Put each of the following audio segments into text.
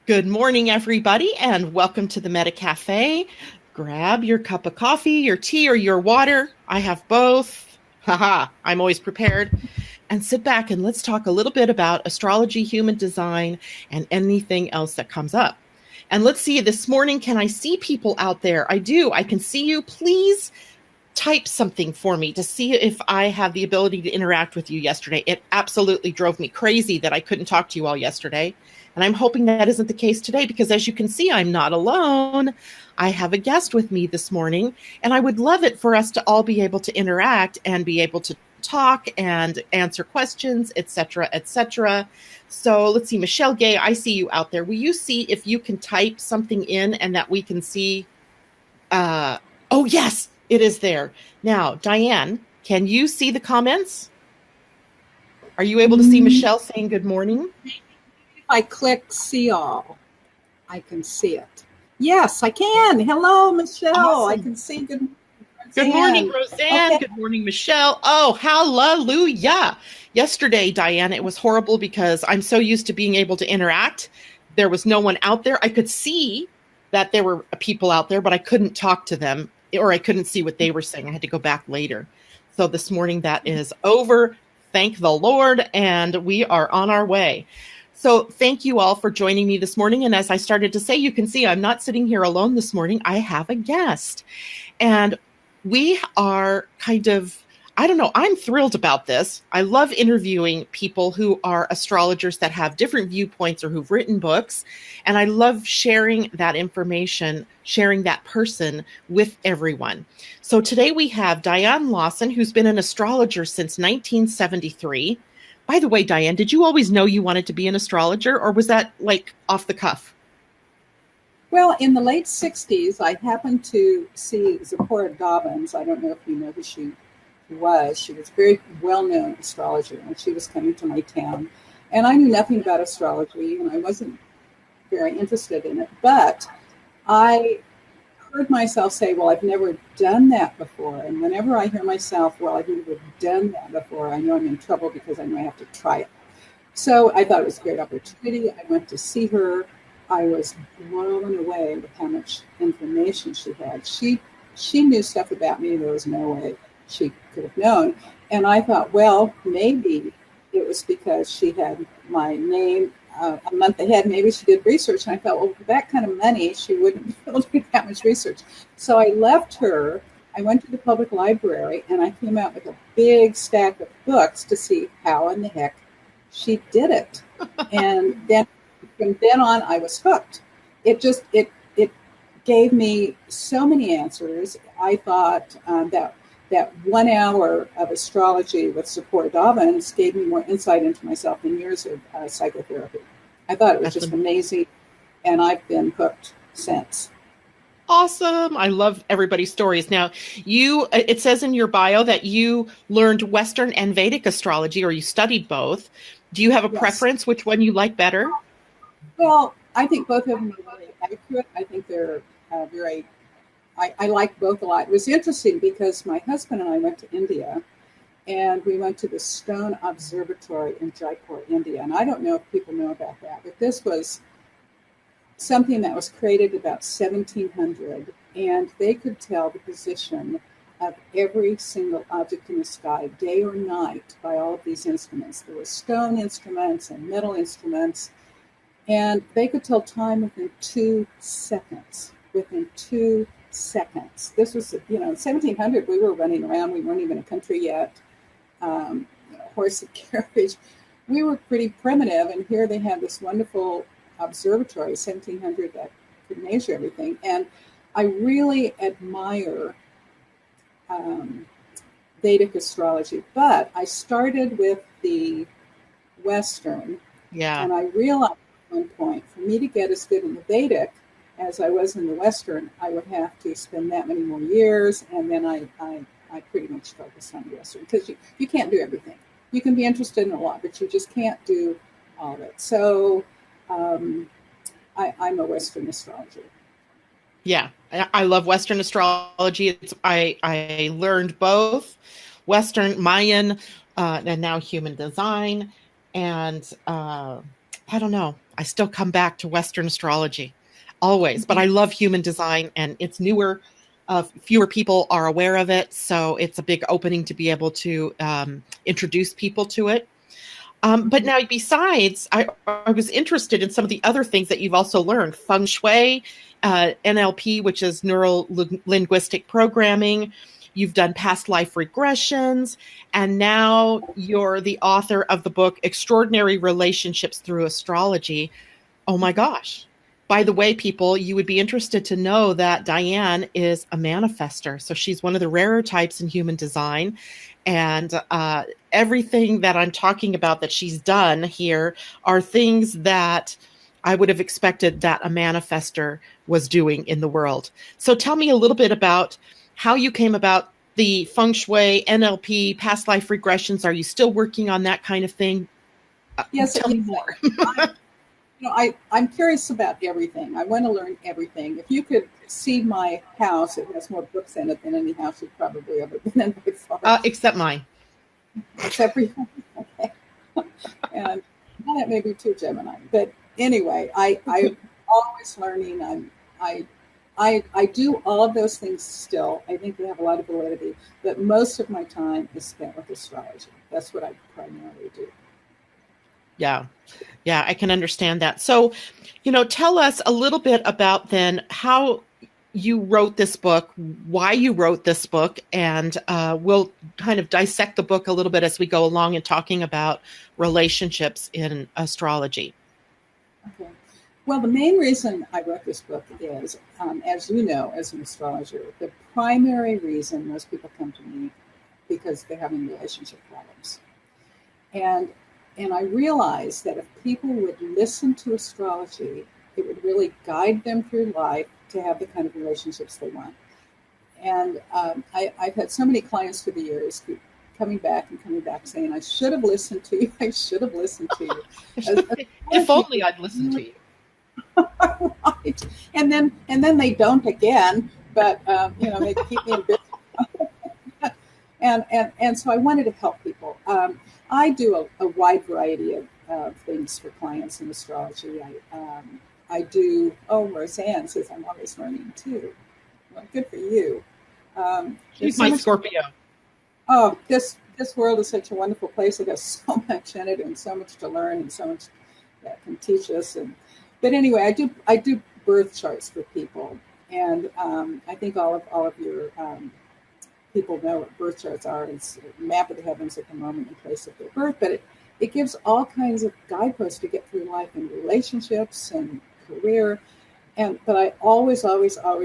Good morning, everybody, and welcome to the Meta Cafe. Grab your cup of coffee, your tea, or your water. I have both. Haha, I'm always prepared. And sit back and let's talk a little bit about astrology, human design, and anything else that comes up. And let's see, this morning, can I see people out there? I do. I can see you. Please type something for me to see if I have the ability to interact with you yesterday. It absolutely drove me crazy that I couldn't talk to you all yesterday. And I'm hoping that isn't the case today because, as you can see, I'm not alone. I have a guest with me this morning, and I would love it for us to all be able to interact and be able to talk and answer questions, etc., etc. So let's see, Michelle Gay, I see you out there. Will you see if you can type something in and that we can see? Oh, yes, it is there. Now, Dianne, can you see the comments? Are you able to see Michelle saying good morning? If I click see all, I can see it. Yes, I can. Hello, Michelle. Awesome. I can see good morning. Good morning, Roseanne. Okay. Good morning, Michelle. Oh, hallelujah. Yesterday, Diane, it was horrible because I'm so used to being able to interact. There was no one out there. I could see that there were people out there, but I couldn't talk to them or I couldn't see what they were saying. I had to go back later. So this morning that is over. Thank the Lord. And we are on our way. So thank you all for joining me this morning. And as I started to say, you can see I'm not sitting here alone this morning. I have a guest. And we are kind of, I don't know, I'm thrilled about this. I love interviewing people who are astrologers that have different viewpoints or who've written books. And I love sharing that information, sharing that person with everyone. So today we have Dianne Lawson, who's been an astrologer since 1973. By the way, Dianne, did you always know you wanted to be an astrologer, or was that like off the cuff? Well, in the late 60s, I happened to see Zipporah Dobbins. I don't know if you know who she was. She was a very well-known astrologer, and she was coming to my town. And I knew nothing about astrology, and I wasn't very interested in it. But I heard myself say, well, I've never done that before. And whenever I hear myself, well, I've never done that before, I know I'm in trouble because I know I have to try it. So I thought it was a great opportunity. I went to see her. I was blown away with how much information she had. She knew stuff about me there was no way she could have known. And I thought, well, maybe it was because she had my name a month ahead. Maybe she did research. And I thought, well, for that kind of money, she wouldn't be able to do that much research. So I left her. I went to the public library, and I came out with a big stack of books to see how in the heck she did it. And then from then on, I was hooked. It gave me so many answers. I thought that 1 hour of astrology with Zipporah Dobbins gave me more insight into myself than years of psychotherapy. I thought it was just amazing, and I've been hooked since. Awesome. I love everybody's stories. Now, it says in your bio that you learned Western and Vedic astrology, or you studied both. Do you have a preference, which one you like better? Well, I think both of them are really accurate. I think they're I like both a lot. It was interesting because my husband and I went to India, and we went to the Stone Observatory in Jaipur, India. And I don't know if people know about that, but this was something that was created about 1700, and they could tell the position of every single object in the sky, day or night, by all of these instruments. There were stone instruments and metal instruments, and they could tell time within 2 seconds. Within 2 seconds. This was, in 1700, we were running around. We weren't even a country yet. Horse and carriage. We were pretty primitive, and here they had this wonderful observatory, 1700, that could measure everything. And I really admire Vedic astrology, but I started with the Western. Yeah. And I realized at one point, for me to get as good in the Vedic as I was in the Western, I would have to spend that many more years, and then I pretty much focused on the Western, because you can't do everything. You can be interested in a lot, but you just can't do all of it. So I'm a Western astrologer. Yeah, I love Western astrology. I learned both Western, Mayan, and now human design. And I don't know. I still come back to Western astrology always, but I love human design, and it's newer. Fewer people are aware of it, so it's a big opening to be able to introduce people to it. But now, besides, I was interested in some of the other things that you've also learned: feng shui, NLP, which is neuro linguistic programming. You've done past life regressions, and now you're the author of the book Extraordinary Relationships Through Astrology. Oh my gosh. By the way, people, you would be interested to know that Dianne is a manifester. So she's one of the rarer types in human design. And everything that I'm talking about that she's done here are things that I would have expected that a manifester was doing in the world. So tell me a little bit about how you came about the feng shui, NLP, past life regressions. Are you still working on that kind of thing? Yes, Tell me more. I'm curious about everything. I want to learn everything. If you could see my house, it has more books in it than any house you've probably ever been in before. Except mine. Except for you. Okay. And well, that may be too Gemini. But anyway, I'm always learning. I do all of those things still. I think they have a lot of validity. But most of my time is spent with astrology. That's what I primarily do. Yeah. Yeah, I can understand that. So, tell us a little bit about then how you wrote this book, why you wrote this book, and we'll kind of dissect the book a little bit as we go along and talking about relationships in astrology. Okay. Well, the main reason I wrote this book is, as you know, as an astrologer, the primary reason most people come to me because they're having relationship problems. And I realized that if people would listen to astrology, it would really guide them through life to have the kind of relationships they want. And I've had so many clients through the years keep coming back saying, I should have listened to you. I should have listened to you. If only I'd listened to you. Right. And then they don't again, but they keep me in business. And so I wanted to help people. I do a wide variety of things for clients in astrology. I do. Oh, Roseanne says I'm always learning too. Well, good for you. She's my Scorpio. Oh, this world is such a wonderful place. It has so much in it, and so much to learn, and so much that can teach us. But anyway, I do birth charts for people, and I think all of your people know what birth charts are. It's a map of the heavens at the moment and place of their birth, but it gives all kinds of guideposts to get through life in relationships and career. But I always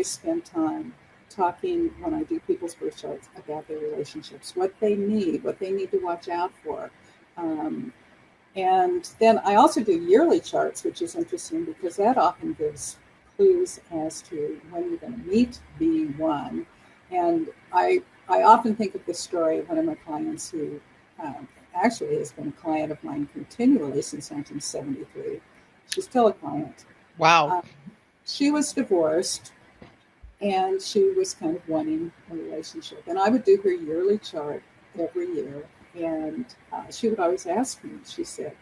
spend time talking when I do people's birth charts about their relationships, what they need to watch out for. And then I also do yearly charts, which is interesting because that often gives clues as to when you're going to meet B1. And I often think of the story of one of my clients who actually has been a client of mine continually since 1973. She's still a client. Wow. She was divorced, and she was kind of wanting a relationship. And I would do her yearly chart every year. And she would always ask me, she said,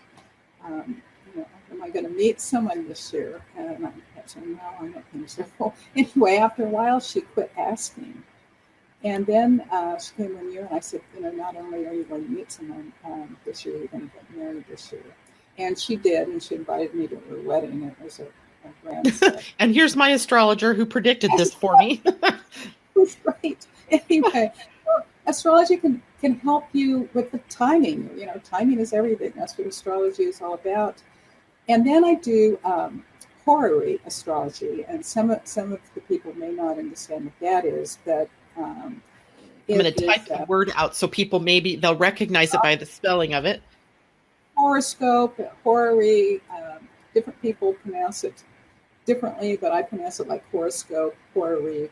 am I going to meet someone this year? And I kept saying, no, I don't think so. Anyway, after a while, she quit asking. And then she came one year and I said, not only are you going to meet someone this year, you're going to get married this year. And she did, and she invited me to her wedding. It was a grand set. And here's my astrologer who predicted this for me. That's great. Anyway, astrology can help you with the timing. Timing is everything. That's what astrology is all about. And then I do horary astrology, and some of the people may not understand what that is, but I'm going to type the word out so people they'll recognize it by the spelling of it. Horoscope, horary. Different people pronounce it differently, but I pronounce it like horoscope, horary.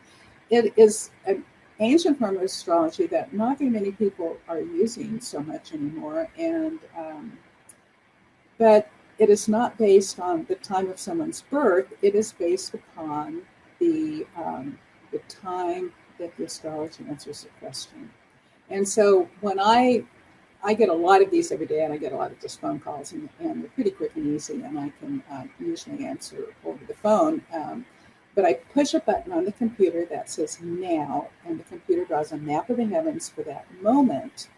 It is an ancient form of astrology that not very many people are using so much anymore, and but it is not based on the time of someone's birth. It is based upon the time that the astrologer answers the question. And so when I I get a lot of these every day, and I get a lot of just phone calls, and they're pretty quick and easy, and I can usually answer over the phone. But I push a button on the computer that says now, and the computer draws a map of the heavens for that moment.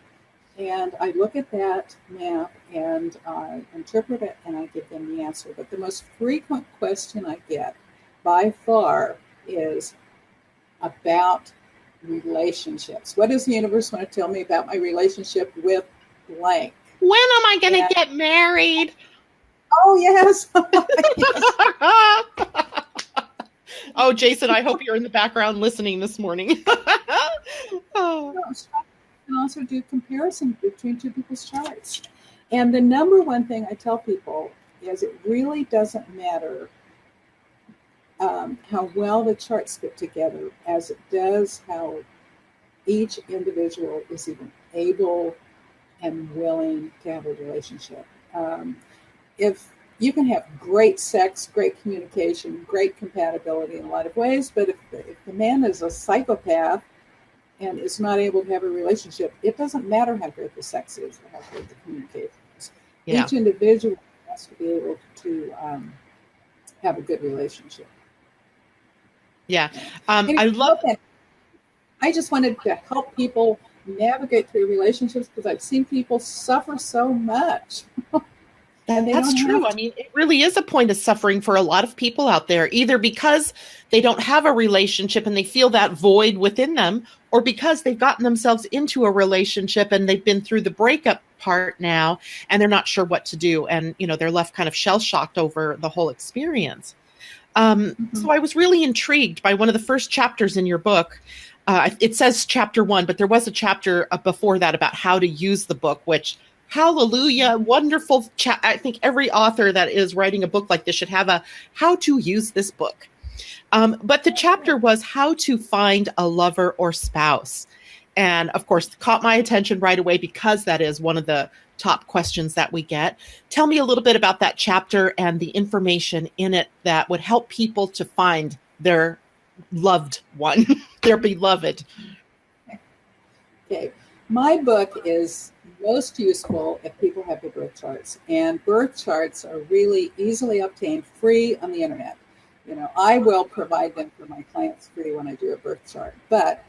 And I look at that map and I interpret it and I give them the answer. But the most frequent question I get by far is about relationships. What does the universe want to tell me about my relationship with blank? When am I going to get married? Oh, yes. Oh, Jason, I hope you're in the background listening this morning. Oh. You can also do comparison between two people's charts. And the number one thing I tell people is it really doesn't matter how well the charts fit together as it does how each individual is even able and willing to have a relationship. If you can have great sex, great communication, great compatibility in a lot of ways, but if the man is a psychopath and is not able to have a relationship, it doesn't matter how great the sex is or how great the communication is. Yeah. Each individual has to be able to have a good relationship. Yeah. I love that. I just wanted to help people navigate through relationships because I've seen people suffer so much. That's true. I mean, it really is a point of suffering for a lot of people out there, either because they don't have a relationship and they feel that void within them, or because they've gotten themselves into a relationship and they've been through the breakup part now and they're not sure what to do. And, they're left kind of shell-shocked over the whole experience. So I was really intrigued by one of the first chapters in your book. It says chapter 1, but there was a chapter before that about how to use the book, which hallelujah, wonderful. I think every author that is writing a book like this should have a how to use this book. But the chapter was how to find a lover or spouse. And of course, caught my attention right away because that is one of the top questions that we get. Tell me a little bit about that chapter and the information in it that would help people to find their loved one, their beloved. Okay. My book is most useful if people have their birth charts. And birth charts are really easily obtained free on the internet. I will provide them for my clients free when I do a birth chart. But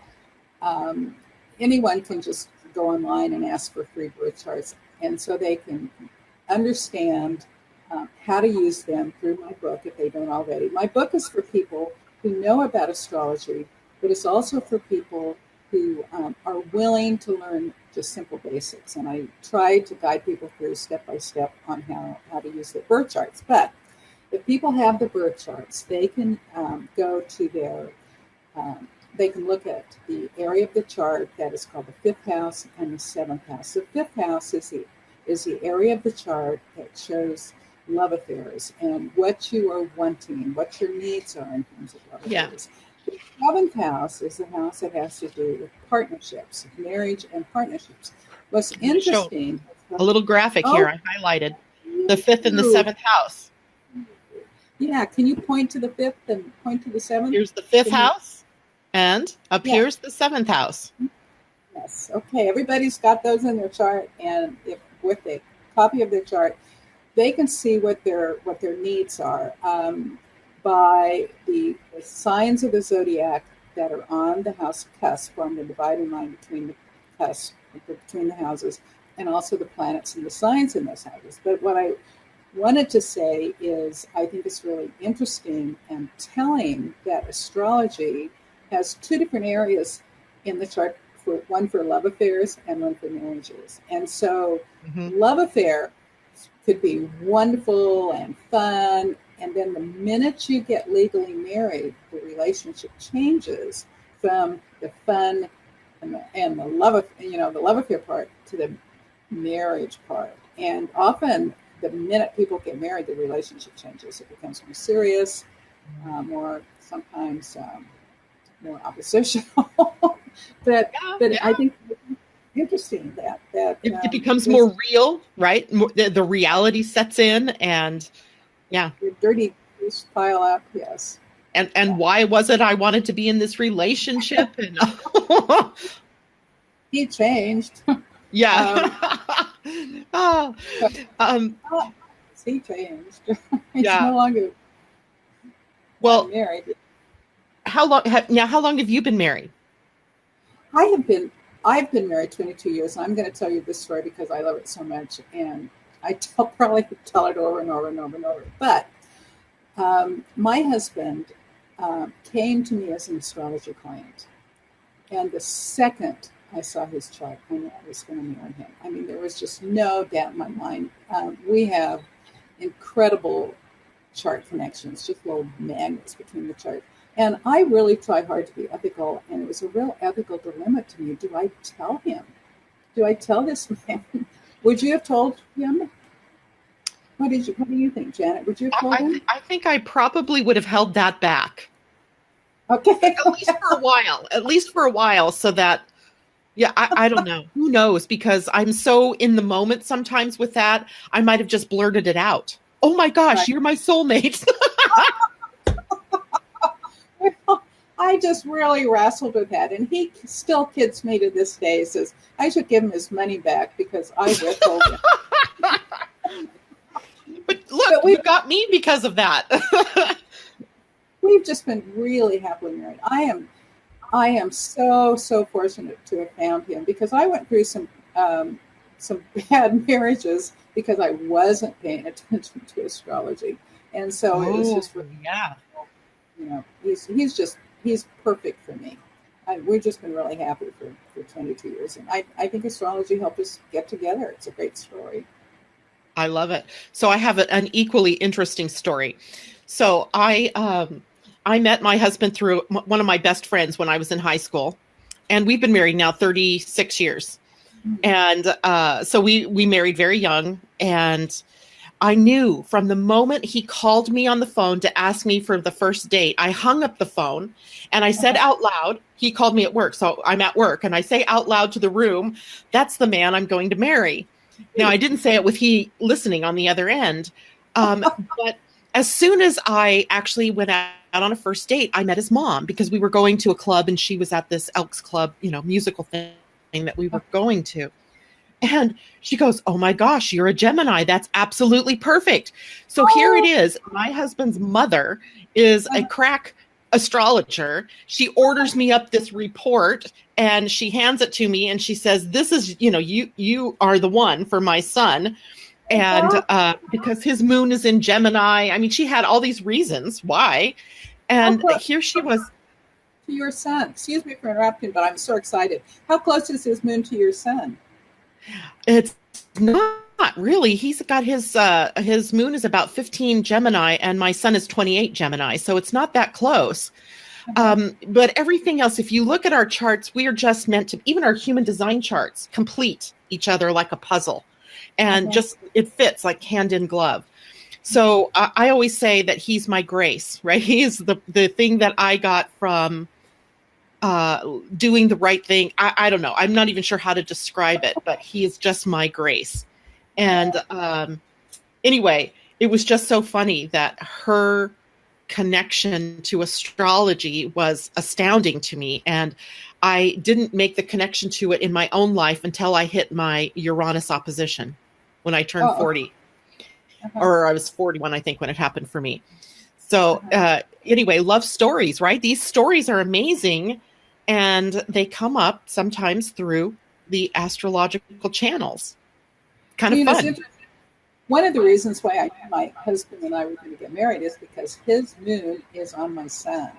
anyone can just go online and ask for free birth charts. And so they can understand how to use them through my book if they don't already. My book is for people who know about astrology, but it's also for people who are willing to learn just simple basics. And I try to guide people through step by step on how to use their birth charts. But if people have the birth charts, they can go to their, they can look at the area of the chart that is called the fifth house and the seventh house. The fifth house is the area of the chart that shows love affairs and what you are wanting, what your needs are in terms of love affairs. The seventh house is the house that has to do with partnerships, marriage and partnerships. What's interesting... A little graphic here I highlighted. The fifth and the seventh house. Yeah, can you point to the fifth and point to the seventh? Here's the fifth house, and up here's the seventh house. Yes, okay, everybody's got those in their chart, and if with a copy of their chart, they can see what their needs are by the signs of the zodiac that are on the house cusp, on the dividing line between the cusp, between the houses, and also the planets and the signs in those houses. But what I wanted to say is I think it's really interesting and telling that astrology has two different areas in the chart, one for love affairs and one for marriages. And so love affair could be wonderful and fun, and then the minute you get legally married, the relationship changes from the fun and the love, the love affair part to the marriage part. And often the minute people get married, the relationship changes. It becomes more serious, sometimes more oppositional. but I think it's interesting that it becomes more real, right? The reality sets in, and the dirty pile up. Yes. And why was it I wanted to be in this relationship? And he changed. Yeah. Oh, But um, he changed. He's yeah. no longer Well, married. how long have you been married? I have been I've been married 22 years, and I'm going to tell you this story because I love it so much, and probably tell it over and over and over and over. But my husband came to me as an astrology client, and the second I saw his chart, I knew I was going to marry him. I mean, there was just no doubt in my mind. We have incredible chart connections, just little magnets between the charts. And I really try hard to be ethical, and it was a real ethical dilemma to me. Do I tell him? Do I tell this man? Would you have told him? What do you think, Janet? Would you have told him? I think I probably would have held that back Okay. at least for a while, so that, yeah, I don't know. Who knows? Because I'm so in the moment sometimes with that, I might have just blurted it out. Oh my gosh, Right. you're my soulmate. Well, I just really wrestled with that, and he still kids me to this day. He says I should give him his money back because I would have told him. But look, But you got me because of that. we've just been really happily married. I am so fortunate to have found him because I went through some bad marriages because I wasn't paying attention to astrology, and so it was just yeah. He's perfect for me. We've just been really happy for 22 years, and I think astrology helped us get together. It's a great story. I love it. So I have an equally interesting story. So I met my husband through one of my best friends when I was in high school, and we've been married now 36 years. And so we married very young, and I knew from the moment he called me on the phone to ask me for the first date, I hung up the phone and I said out loud, he called me at work. So I'm at work and I say out loud to the room, that's the man I'm going to marry. Now, I didn't say it with he listening on the other end. But as soon as I actually went out on a first date, I met his mom because we were going to a club and she was at this Elks Club, musical thing that we were going to. And she goes, oh my gosh, you're a Gemini. That's absolutely perfect. So here it is. My husband's mother is a crack astrologer. She orders me up this report and she hands it to me and she says, this is, you are the one for my son. And because his moon is in Gemini. I mean, she had all these reasons why. And here she was. To your sun. Excuse me for interrupting, but I'm so excited. How close is his moon to your sun? It's not really. He's got his moon is about 15 Gemini and my sun is 28 Gemini. So it's not that close. But everything else, if you look at our charts, we are just meant to, even our human design charts, complete each other like a puzzle. And just, it fits like hand in glove. So I always say that he's my grace, right? He is the thing that I got from doing the right thing. I don't know. I'm not even sure how to describe it, but he is just my grace. And anyway, it was just so funny that her connection to astrology was astounding to me. And I didn't make the connection to it in my own life until I hit my Uranus opposition when I turned 40. Or I was 41, I think, when it happened for me. So anyway, love stories, right? These stories are amazing. And they come up sometimes through the astrological channels. Kind of fun. One of the reasons why my husband and I were going to get married is because his moon is on my sun.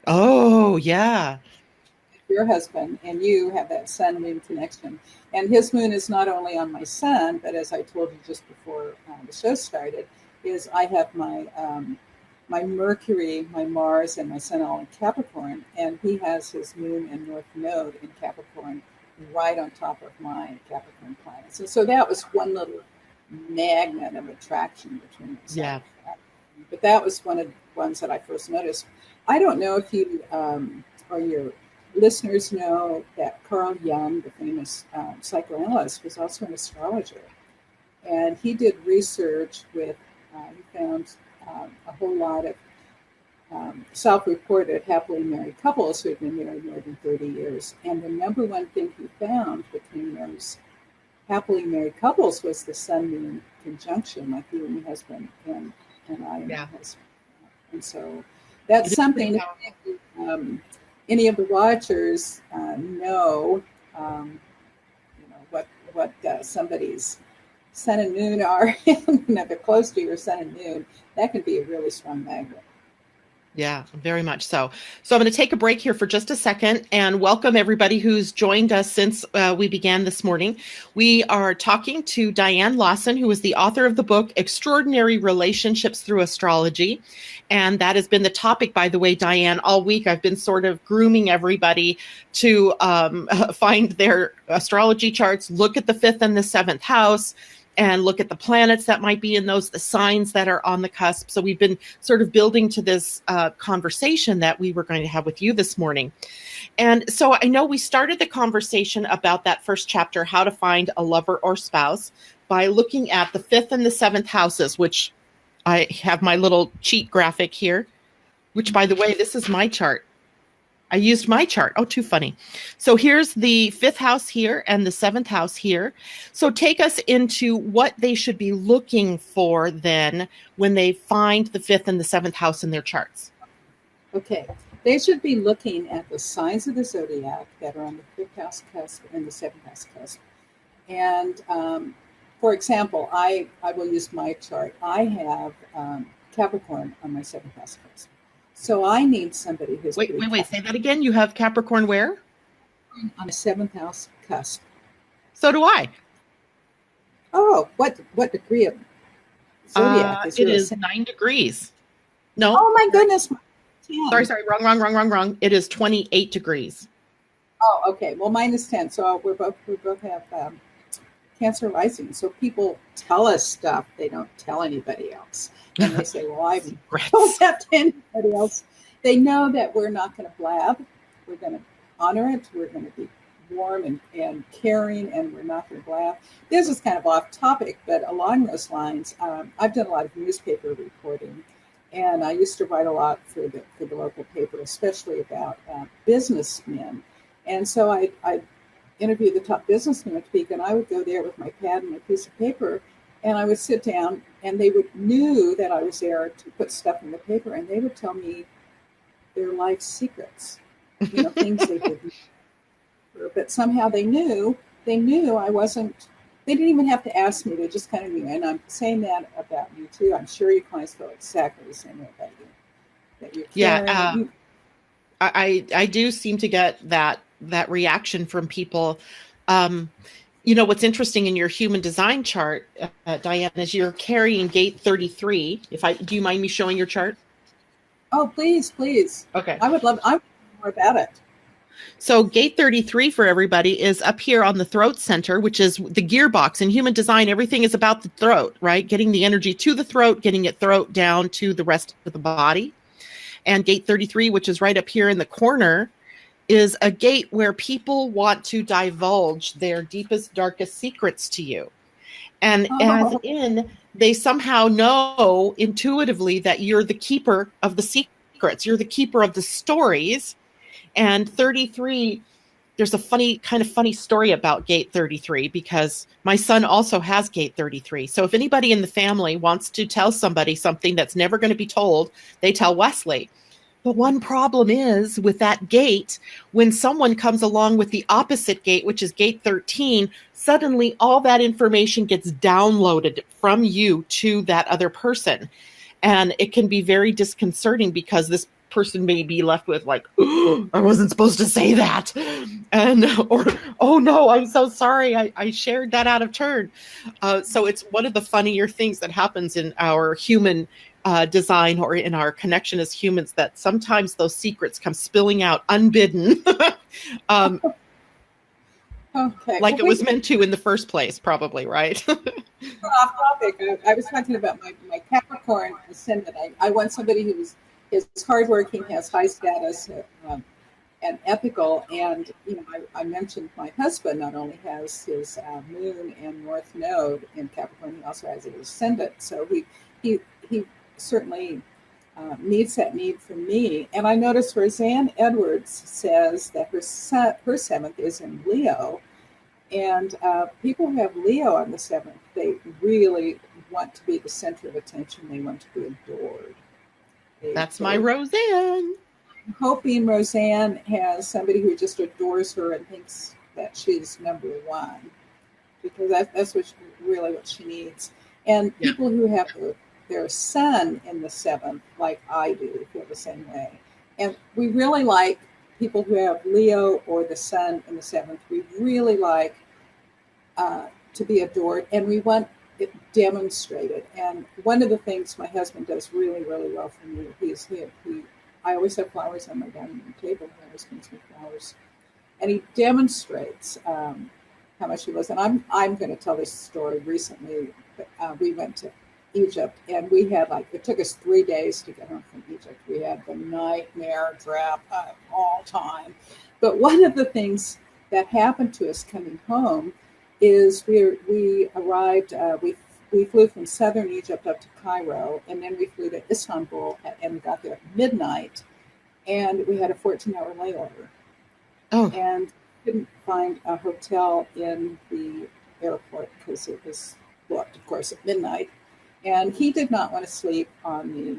Oh, yeah. Your husband and you have that sun-moon connection. And his moon is not only on my sun, but as I told you just before the show started, is I have my Mercury, my Mars, and my Sun all in Capricorn, and he has his moon and North Node in Capricorn right on top of my Capricorn planets. And so that was one little magnet of attraction between us. Yeah. But that was one of the ones that I first noticed. I don't know if you or your listeners know that Carl Jung, the famous psychoanalyst, was also an astrologer. And he did research with, he found a whole lot of self-reported happily married couples who had been married more than 30 years. And the number one thing he found between those happily married couples was the Sun Moon conjunction, like you and your husband and I and Yeah. my husband. And so that's It is pretty something powerful. any of the watchers know, what somebody's sun and moon are, and if they're close to your sun and moon, that can be a really strong magnet. Yeah, very much so. So I'm going to take a break here for just a second and welcome everybody who's joined us since we began this morning. We are talking to Dianne Lawson, who is the author of the book, Extraordinary Relationships Through Astrology. And that has been the topic, by the way, Dianne, all week. I've been sort of grooming everybody to find their astrology charts, look at the 5th and the 7th house, and look at the planets that might be in those, the signs that are on the cusp. So we've been sort of building to this conversation that we were going to have with you this morning. And so I know we started the conversation about that first chapter, how to find a lover or spouse, by looking at the 5th and the 7th houses, which I have my little cheat graphic here, which, by the way, this is my chart. I used my chart. Oh, too funny. So here's the 5th house here and the 7th house here. So take us into what they should be looking for then when they find the 5th and the 7th house in their charts. Okay. They should be looking at the signs of the zodiac that are on the 5th house cusp and the 7th house cusp. And for example, I will use my chart. I have Capricorn on my 7th house cusp. So I need somebody who's Wait, say that again. You have Capricorn where? On the 7th house cusp. So do I. Oh, what degree of zodiac is it is 9 degrees. No. Oh my goodness. 10. Sorry. Wrong. It is 28 degrees. Oh, okay. Well, mine is 10. So we both have Cancer rising. So people tell us stuff they don't tell anybody else. And they say, well, I don't have to anybody else. They know that we're not going to blab. We're going to honor it. We're going to be warm and caring, and we're not going to blab. This is kind of off topic, but along those lines, I've done a lot of newspaper reporting, and I used to write a lot for the local paper, especially about businessmen. And so I interviewed the top businessmen at the week, and I would go there with my pad and my piece of paper, and I would sit down, and they knew that I was there to put stuff in the paper, and they would tell me their life secrets, things they didn't. But somehow they knew I wasn't. They didn't even have to ask me; they just kind of knew. And I'm saying that about you too. I'm sure your clients feel exactly the same way about you. That you're caring. I do seem to get that reaction from people. What's interesting in your human design chart, Dianne, is you're carrying gate 33. Do you mind me showing your chart? Oh, please. Okay. I would love more about it. So gate 33 for everybody is up here on the throat center, which is the gearbox. In human design, everything is about the throat, right? Getting the energy to the throat, getting it throat down to the rest of the body. And gate 33, which is right up here in the corner, is a gate where people want to divulge their deepest, darkest secrets to you. And as in, they somehow know intuitively that you're the keeper of the secrets. You're the keeper of the stories. And 33, there's a funny story about gate 33, because my son also has gate 33. So if anybody in the family wants to tell somebody something that's never going to be told, they tell Wesley. But one problem is with that gate, when someone comes along with the opposite gate, which is gate 13, suddenly all that information gets downloaded from you to that other person. And it can be very disconcerting, because this person may be left with like, oh, I wasn't supposed to say that. Or, oh no, I'm so sorry. I shared that out of turn. So it's one of the funnier things that happens in our human design or in our connection as humans, that sometimes those secrets come spilling out unbidden. Okay. Like it was meant to in the first place, probably, right? Off topic. I was talking about my Capricorn ascendant. I want somebody who's hardworking, has high status, and ethical. And I mentioned my husband not only has his moon and north node in Capricorn, he also has his ascendant. So he certainly meets that need for me. And I noticed Roseanne Edwards says that her 7th is in Leo. And people who have Leo on the 7th, they really want to be the center of attention. They want to be adored. That's my Roseanne. I'm hoping Roseanne has somebody who just adores her and thinks that she's number one, because that's really what she needs. And people who have their sun in the 7th, like I do, feel the same way. And we really like people who have Leo or the sun in the 7th. We really like to be adored, and we want it demonstrated. And one of the things my husband does really, really well for me, I always have flowers on my dining room table. He always brings me flowers, and he demonstrates how much he loves. And I'm going to tell this story. Recently, we went to Egypt, and we had it took us 3 days to get home from Egypt. We had the nightmare trap all time. But one of the things that happened to us coming home is we arrived, we flew from southern Egypt up to Cairo, and then we flew to Istanbul, and we got there at midnight, and we had a 14-hour layover. Oh. And couldn't find a hotel in the airport because it was booked, of course, at midnight. And he did not want to sleep on the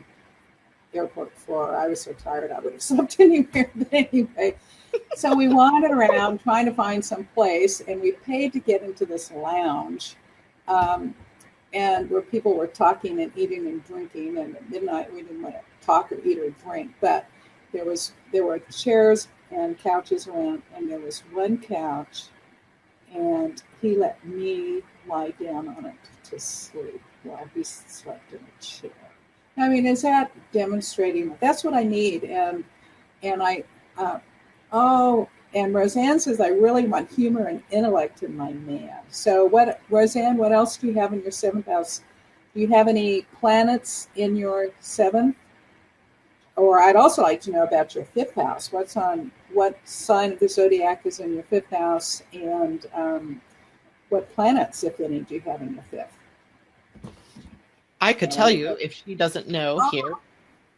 airport floor. I was so tired I would have slept anywhere. But anyway, so we wandered around trying to find some place, and we paid to get into this lounge, and where people were talking and eating and drinking. And at midnight, we didn't want to talk or eat or drink, but there were chairs and couches around, and there was one couch, and he let me lie down on it to sleep while he slept in a chair. I mean, is that demonstrating? That's what I need. And Roseanne says, I really want humor and intellect in my man. So Roseanne, what else do you have in your 7th house? Do you have any planets in your 7th? Or I'd also like to know about your 5th house. What sign of the Zodiac is in your 5th house? And what planets, if any, do you have in your 5th? I could tell you if she doesn't know here,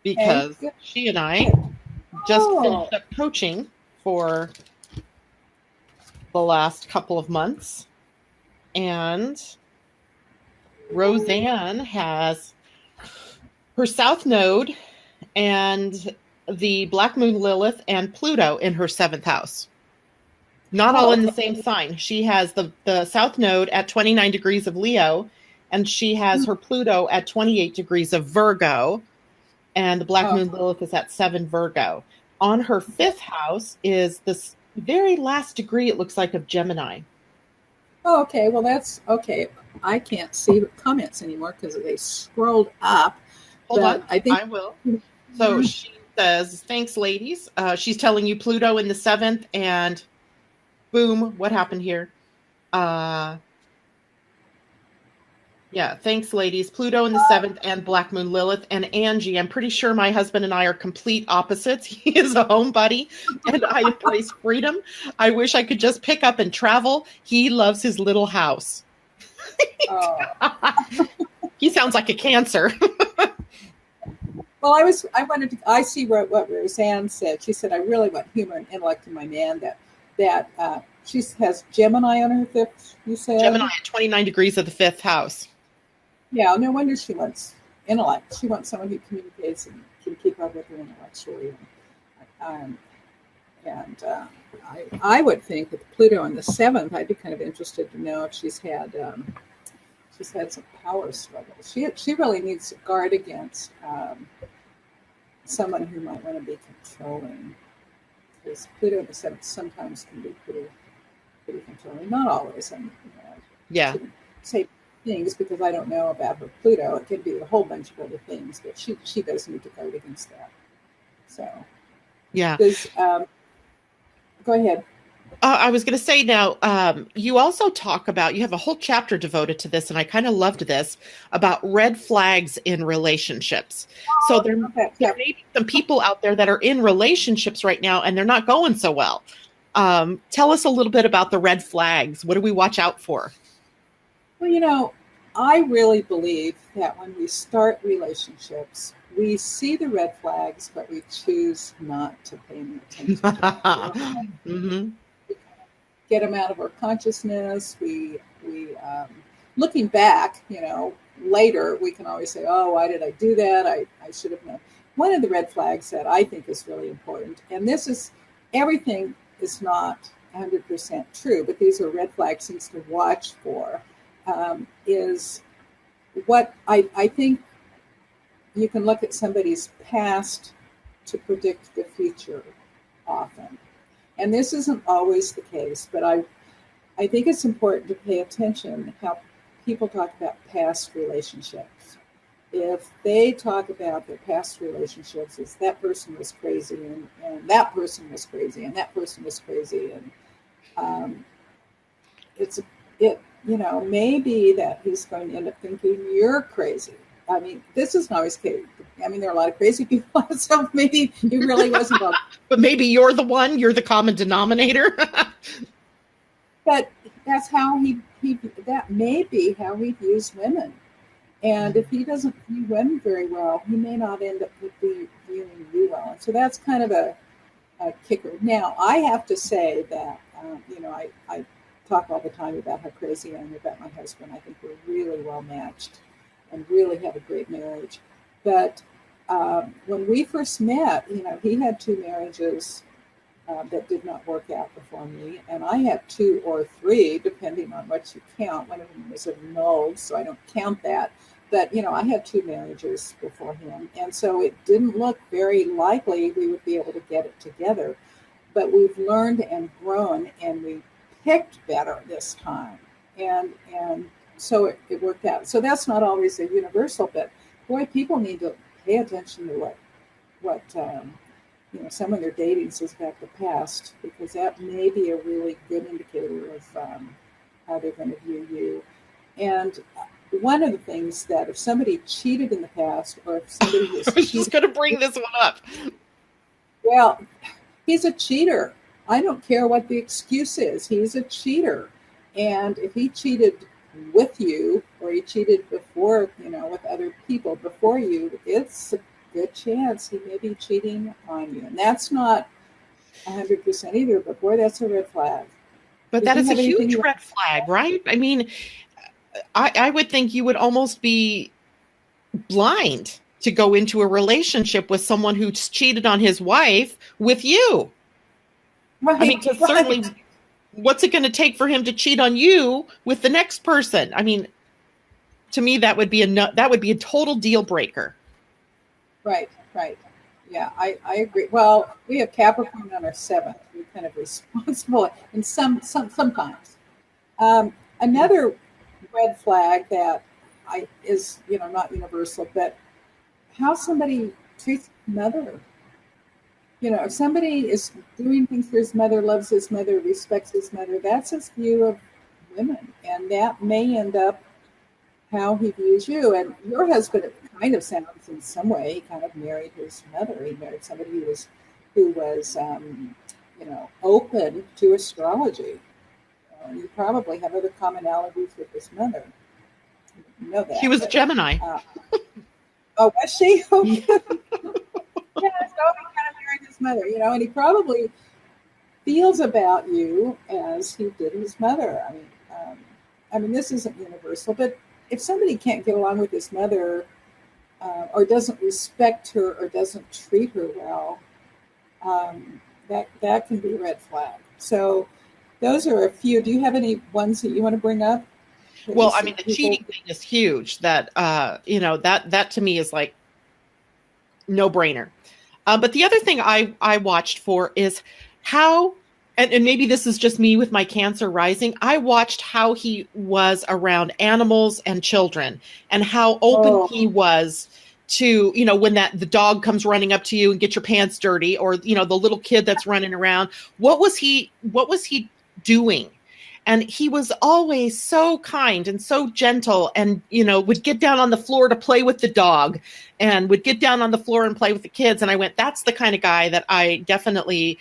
because she and I just finished up coaching for the last couple of months. And Roseanne has her South Node and the Black Moon Lilith and Pluto in her 7th house. Not all in the same sign. She has the South Node at 29 degrees of Leo, and she has her Pluto at 28 degrees of Virgo, and the Black Moon Lilith is at 7 Virgo. On her 5th house is this very last degree, it looks like, of Gemini. Oh, okay. Well, that's okay. I can't see the comments anymore because they scrolled up. Hold on. I will. So she says, thanks, ladies. She's telling you Pluto in the 7th, and boom, what happened here? Yeah, thanks, ladies. Pluto in the 7th and Black Moon Lilith. And Angie, I'm pretty sure my husband and I are complete opposites. He is a homebody, and I embrace freedom. I wish I could just pick up and travel. He loves his little house. He sounds like a Cancer. Well, I see what Roseanne said. She said, I really want humor and intellect in my man. That she has Gemini on her 5th, you said? Gemini at 29 degrees of the 5th house. Yeah, no wonder she wants intellect. She wants someone who communicates and can keep up with her intellectually. I would think with Pluto in the 7th, I'd be kind of interested to know if she's had some power struggles. She really needs to guard against someone who might want to be controlling. Because Pluto in the 7th sometimes can be pretty controlling. Not always. Yeah. Say things because I don't know about her Pluto. It could be a whole bunch of other things, but she does need to guard against that. So, yeah. Go ahead. I was going to say now, you also talk about, you have a whole chapter devoted to this, and I kind of loved this, about red flags in relationships. So there may be some people out there that are in relationships right now, and they're not going so well. Tell us a little bit about the red flags. What do we watch out for? Well, I really believe that when we start relationships, we see the red flags, but we choose not to pay any attention to them. Mm-hmm. get them out of our consciousness. We looking back, later we can always say, oh, why did I do that? I should have known. One of the red flags that I think is really important, and this is, everything is not 100% true, but these are red flags, things to watch for, is what I think you can look at somebody's past to predict the future often. And this isn't always the case, but I think it's important to pay attention how people talk about past relationships. If they talk about their past relationships as that person was crazy and that person was crazy and that person was crazy, and maybe that he's going to end up thinking you're crazy. I mean, this isn't always crazy. I mean, there are a lot of crazy people, so maybe he really wasn't. But maybe you're the common denominator. But that's how that may be how he views women. And if he doesn't view women very well, he may not end up viewing you well. And so that's kind of a kicker. Now, I have to say that, I talk all the time about how crazy I am about my husband. I think we're really well matched and really have a great marriage. But when we first met, he had 2 marriages that did not work out before me. And I had 2 or 3, depending on what you count. One of them was annulled, so I don't count that. But, I had 2 marriages before him. And so it didn't look very likely we would be able to get it together. But we've learned and grown, and we picked better this time. And so it worked out. So that's not always a universal, but boy, people need to pay attention to what someone they're dating says about the past, because that may be a really good indicator of how they're going to view you. And one of the things that if somebody cheated in the past, or if somebody was I was just going to bring this one up. Well, he's a cheater. I don't care what the excuse is. He's a cheater. And if he cheated with you, or he cheated before, with other people before you, it's a good chance he may be cheating on you. And that's not 100% either, but boy, that's a red flag. But that is a huge red flag, right? I mean, I would think you would almost be blind to go into a relationship with someone who's cheated on his wife with you. Right. I mean, because certainly, what's it going to take for him to cheat on you with the next person? I mean, to me, that would be a total deal breaker. Right. Yeah, I agree. Well, we have Capricorn on our 7th. We're kind of responsible, and sometimes. Another red flag that is not universal, but how somebody treats his mother. If somebody is doing things for his mother, loves his mother, respects his mother, that's his view of women, and that may end up how he views you. And your husband, it kind of sounds in some way, he kind of married his mother. He married somebody who was open to astrology. And you probably have other commonalities with his mother. You know that. She was a Gemini. Oh, was she? Okay. Yeah, so he kind of married his mother, and he probably feels about you as he did his mother. I mean, this isn't universal, but if somebody can't get along with his mother, or doesn't respect her, or doesn't treat her well, that can be a red flag. So those are a few. Do you have any ones that you want to bring up? Well, I mean, the cheating thing is huge. That that to me is like no brainer. But the other thing I watched for is how, and maybe this is just me with my Cancer rising, I watched how he was around animals and children, and how open he was to, when the dog comes running up to you and get your pants dirty, or, the little kid that's running around. What was he doing? And he was always so kind and so gentle, and, would get down on the floor to play with the dog, and would get down on the floor and play with the kids. And I went, that's the kind of guy that I definitely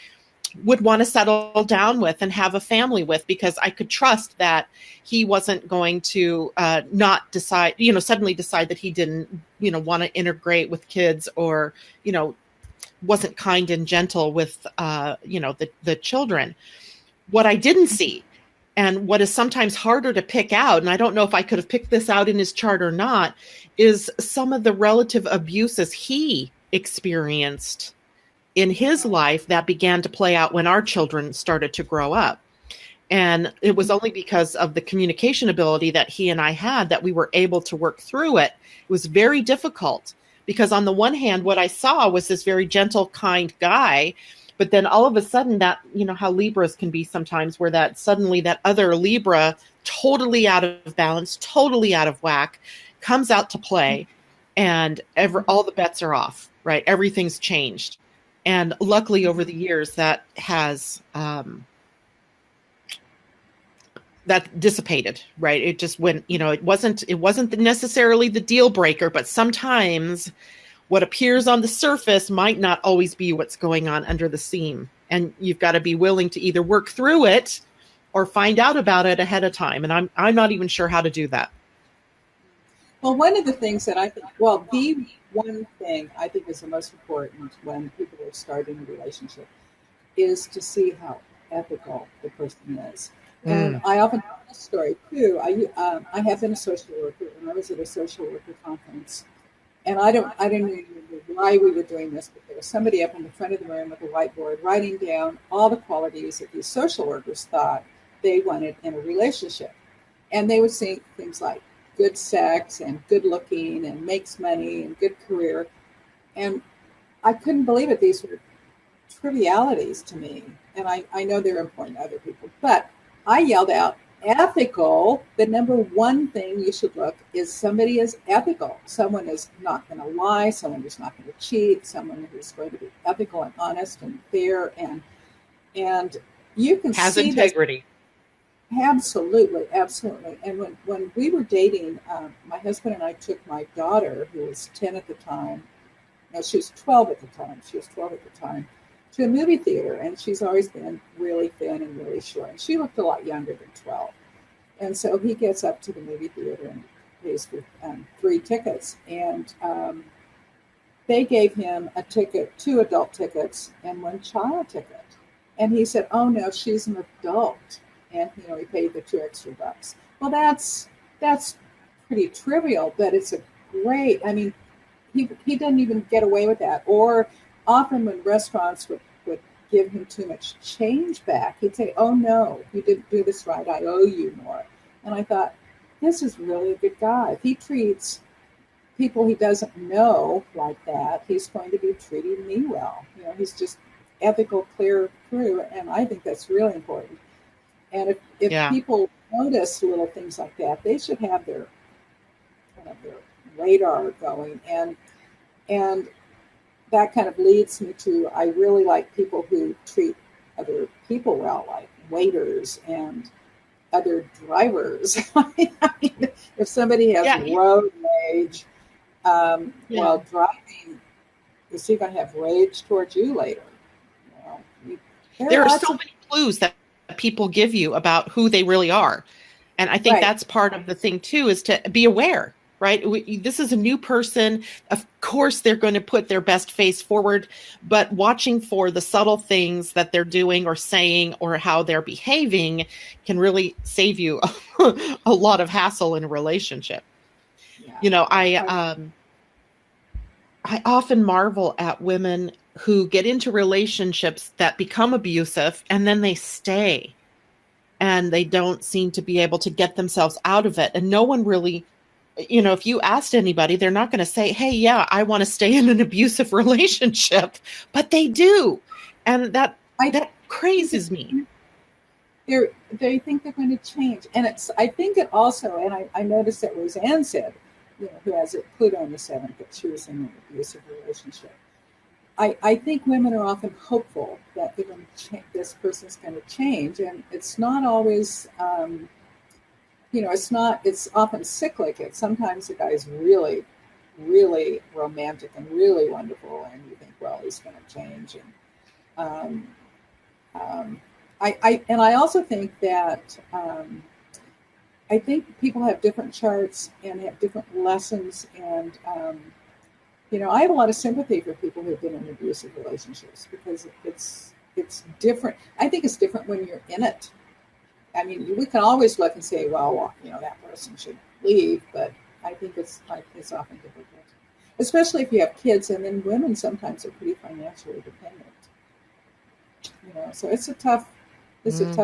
would want to settle down with and have a family with, because I could trust that he wasn't going to not decide, suddenly decide that he didn't, want to integrate with kids, or, wasn't kind and gentle with, the children. what I didn't see, and what is sometimes harder to pick out, and I don't know if I could have picked this out in his chart or not, is some of the relative abuses he experienced in his life that began to play out when our children started to grow up. And it was only because of the communication ability that he and I had that we were able to work through it. It was very difficult because on the one hand, what I saw was this very gentle, kind guy. But then all of a sudden that, you know, how Libras can be sometimes, where that suddenly that other Libra, totally out of balance, totally out of whack, comes out to play, and all the bets are off, right? Everything's changed. And luckily over the years that has, that dissipated, right? It just went, you know, it wasn't necessarily the deal breaker, but sometimes what appears on the surface might not always be what's going on under the seam. And you've got to be willing to either work through it or find out about it ahead of time. And I'm not even sure how to do that. Well, one of the things that I think, well, the one thing I think is the most important when people are starting a relationship is to see how ethical the person is. And I often tell this story too. I have been a social worker, and I was at a social worker conference. And I don't even remember why we were doing this, but there was somebody up in the front of the room with a whiteboard writing down all the qualities that these social workers thought they wanted in a relationship. And they would say things like good sex and good looking and makes money and good career. And I couldn't believe it. These were trivialities to me. And I know they're important to other people. But I yelled out, ethical. The number one thing you should look is somebody is ethical. Someone is not going to lie. Someone who's not going to cheat. Someone who's going to be ethical and honest and fair. And you can has see integrity. Absolutely, absolutely. And when we were dating, my husband and I took my daughter, who was 10 at the time, no, she was 12 at the time. She was 12 at the time, to a movie theater. And she's always been really thin and really short. And she looked a lot younger than 12. And so he gets up to the movie theater and pays for 3 tickets. And they gave him a ticket, 2 adult tickets and 1 child ticket. And he said, oh, no, she's an adult. And, you know, he paid the 2 extra bucks. Well, that's pretty trivial, but it's a great, I mean, he doesn't even get away with that. Or often when restaurants would give him too much change back, he'd say, oh, no, you didn't do this right. I owe you more. And I thought, this is really a good guy. If he treats people he doesn't know like that, he's going to be treating me well. You know, he's just ethical, clear through. And I think that's really important. And if people notice little things like that, they should have their radar going. And that kind of leads me to, I really like people who treat other people well, like waiters and other drivers. I mean, if somebody has road rage while driving, is he going to have rage towards you later? You know, there are so many clues that people give you about who they really are. And I think that's part of the thing too, is to be aware, right? This is a new person. Of course, they're going to put their best face forward, but watching for the subtle things that they're doing or saying or how they're behaving can really save you a lot of hassle in a relationship. Yeah. You know, I often marvel at women who get into relationships that become abusive and then they stay and they don't seem to be able to get themselves out of it. And no one really, you know, if you asked anybody, they're not going to say, hey, yeah, I want to stay in an abusive relationship, but they do. And that crazes me. They think they're going to change. And I think it also, and I noticed that Roseanne said, you know, who has Pluto in the 7th, that she was in an abusive relationship. I think women are often hopeful that they're going to this person's going to change, and it's not always, you know, it's often cyclic. Sometimes the guy's really, really romantic and really wonderful, and you think, well, he's going to change. And I also think that I think people have different charts and have different lessons, and you know, I have a lot of sympathy for people who've been in abusive relationships because it's it's different. I think it's different when you're in it. I mean, we can always look and say, well, that person should leave, but I think it's often difficult, especially if you have kids, and then women sometimes are pretty financially dependent. So it's a tough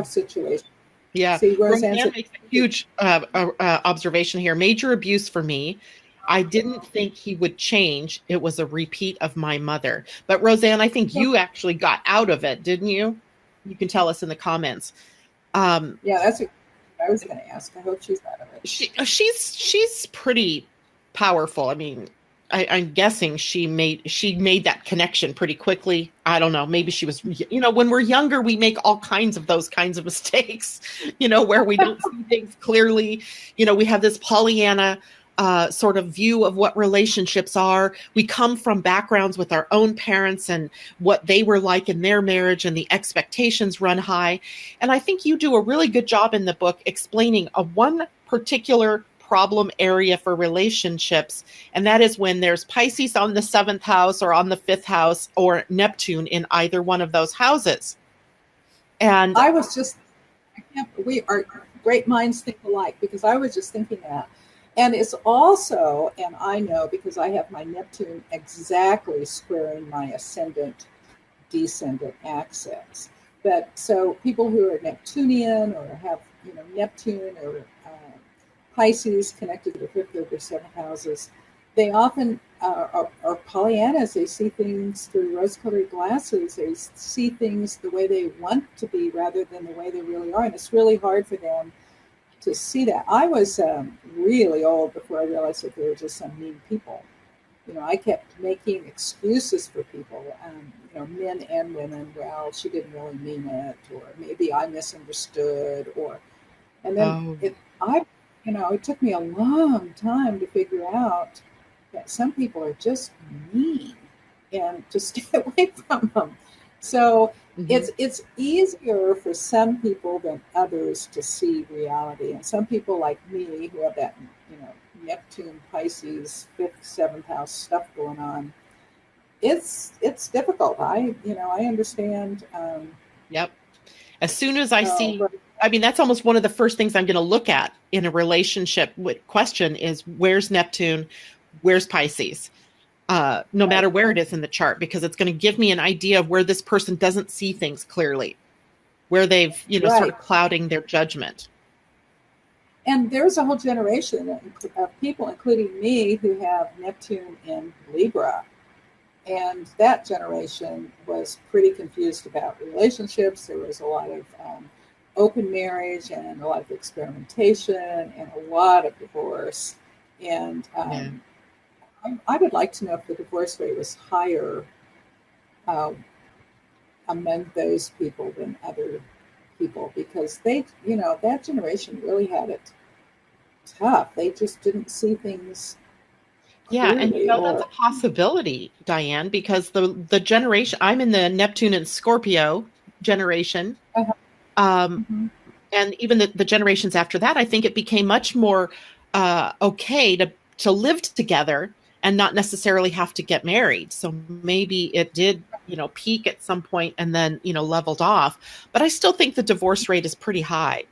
situation. Yeah. See, Roseanne makes a huge observation here. Major abuse for me. I didn't think he would change. It was a repeat of my mother. But Roseanne, I think you actually got out of it, didn't you? You can tell us in the comments. Yeah, that's what I was going to ask. I hope she's out of it. She's pretty powerful. I mean, I'm guessing she made that connection pretty quickly. I don't know. Maybe she was, when we're younger, we make all kinds of those kinds of mistakes, where we don't see things clearly. We have this Pollyanna sort of view of what relationships are. We come from backgrounds with our own parents and what they were like in their marriage, and the expectations run high. And I think you do a really good job in the book explaining one particular problem area for relationships, and that is when there's Pisces on the 7th house or on the 5th house, or Neptune in either one of those houses. And we are great minds think alike, because I was just thinking that. And it's also, and I know because I have my Neptune exactly squaring my ascendant descendant axis. But so people who are Neptunian or have Neptune or Pisces connected to the 5th or the 7th houses, they often are Pollyannas. They see things through rose-colored glasses. They see things the way they want to be rather than the way they really are. And it's really hard for them to see that. I was really old before I realized that they were just some mean people. I kept making excuses for people, men and women. Well, she didn't really mean it, or maybe I misunderstood, and then it took me a long time to figure out that some people are just mean, and to stay away from them. So it's easier for some people than others to see reality. And some people like me who have that, Neptune, Pisces, 5th, 7th house stuff going on, it's difficult. I understand. Yep. As soon as I see, that's almost one of the first things I'm going to look at in a relationship question is, where's Neptune? Where's Pisces? No matter where it is in the chart, because it's going to give me an idea of where this person doesn't see things clearly, where they've, sort of clouding their judgment. And there's a whole generation of people, including me, who have Neptune in Libra. And that generation was pretty confused about relationships. There was a lot of open marriage and a lot of experimentation and a lot of divorce. And I would like to know if the divorce rate was higher among those people than other people, because they, that generation really had it tough. They just didn't see things clearly. And that's a possibility, Dianne, because the generation, I'm in the Neptune and Scorpio generation. And even the generations after that, I think it became much more okay to live together and not necessarily have to get married. So maybe it did, peak at some point and then, leveled off. But I still think the divorce rate is pretty high,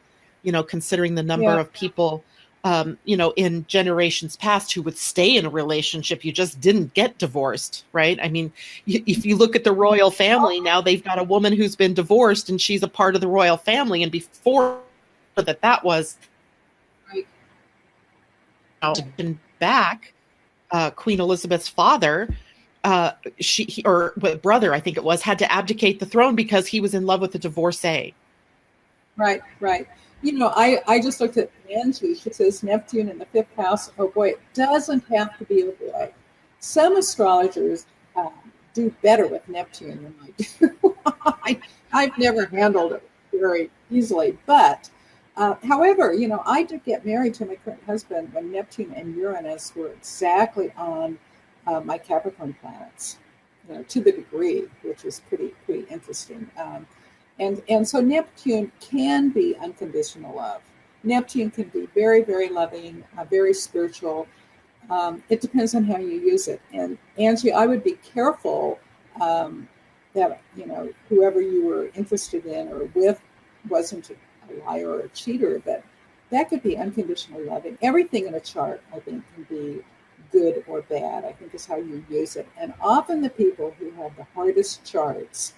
considering the number of people, in generations past who would stay in a relationship. You just didn't get divorced, right? I mean, if you look at the royal family, now they've got a woman who's been divorced and she's a part of the royal family. And before that was back, Queen Elizabeth's father, brother, I think it was, had to abdicate the throne because he was in love with a divorcee. Right. I just looked at Angie. She says Neptune in the 5th house. Oh boy, it doesn't have to be a boy. Some astrologers do better with Neptune than I do. I've never handled it very easily, but however, I did get married to my current husband when Neptune and Uranus were exactly on my Capricorn planets, to the degree, which was pretty interesting. And so Neptune can be unconditional love. Neptune can be very, very loving, very spiritual. It depends on how you use it. And Angie, I would be careful that, whoever you were interested in or with wasn't a liar or a cheater, but that could be unconditional loving. Everything in a chart, I think, can be good or bad, I think is how you use it. And often the people who have the hardest charts,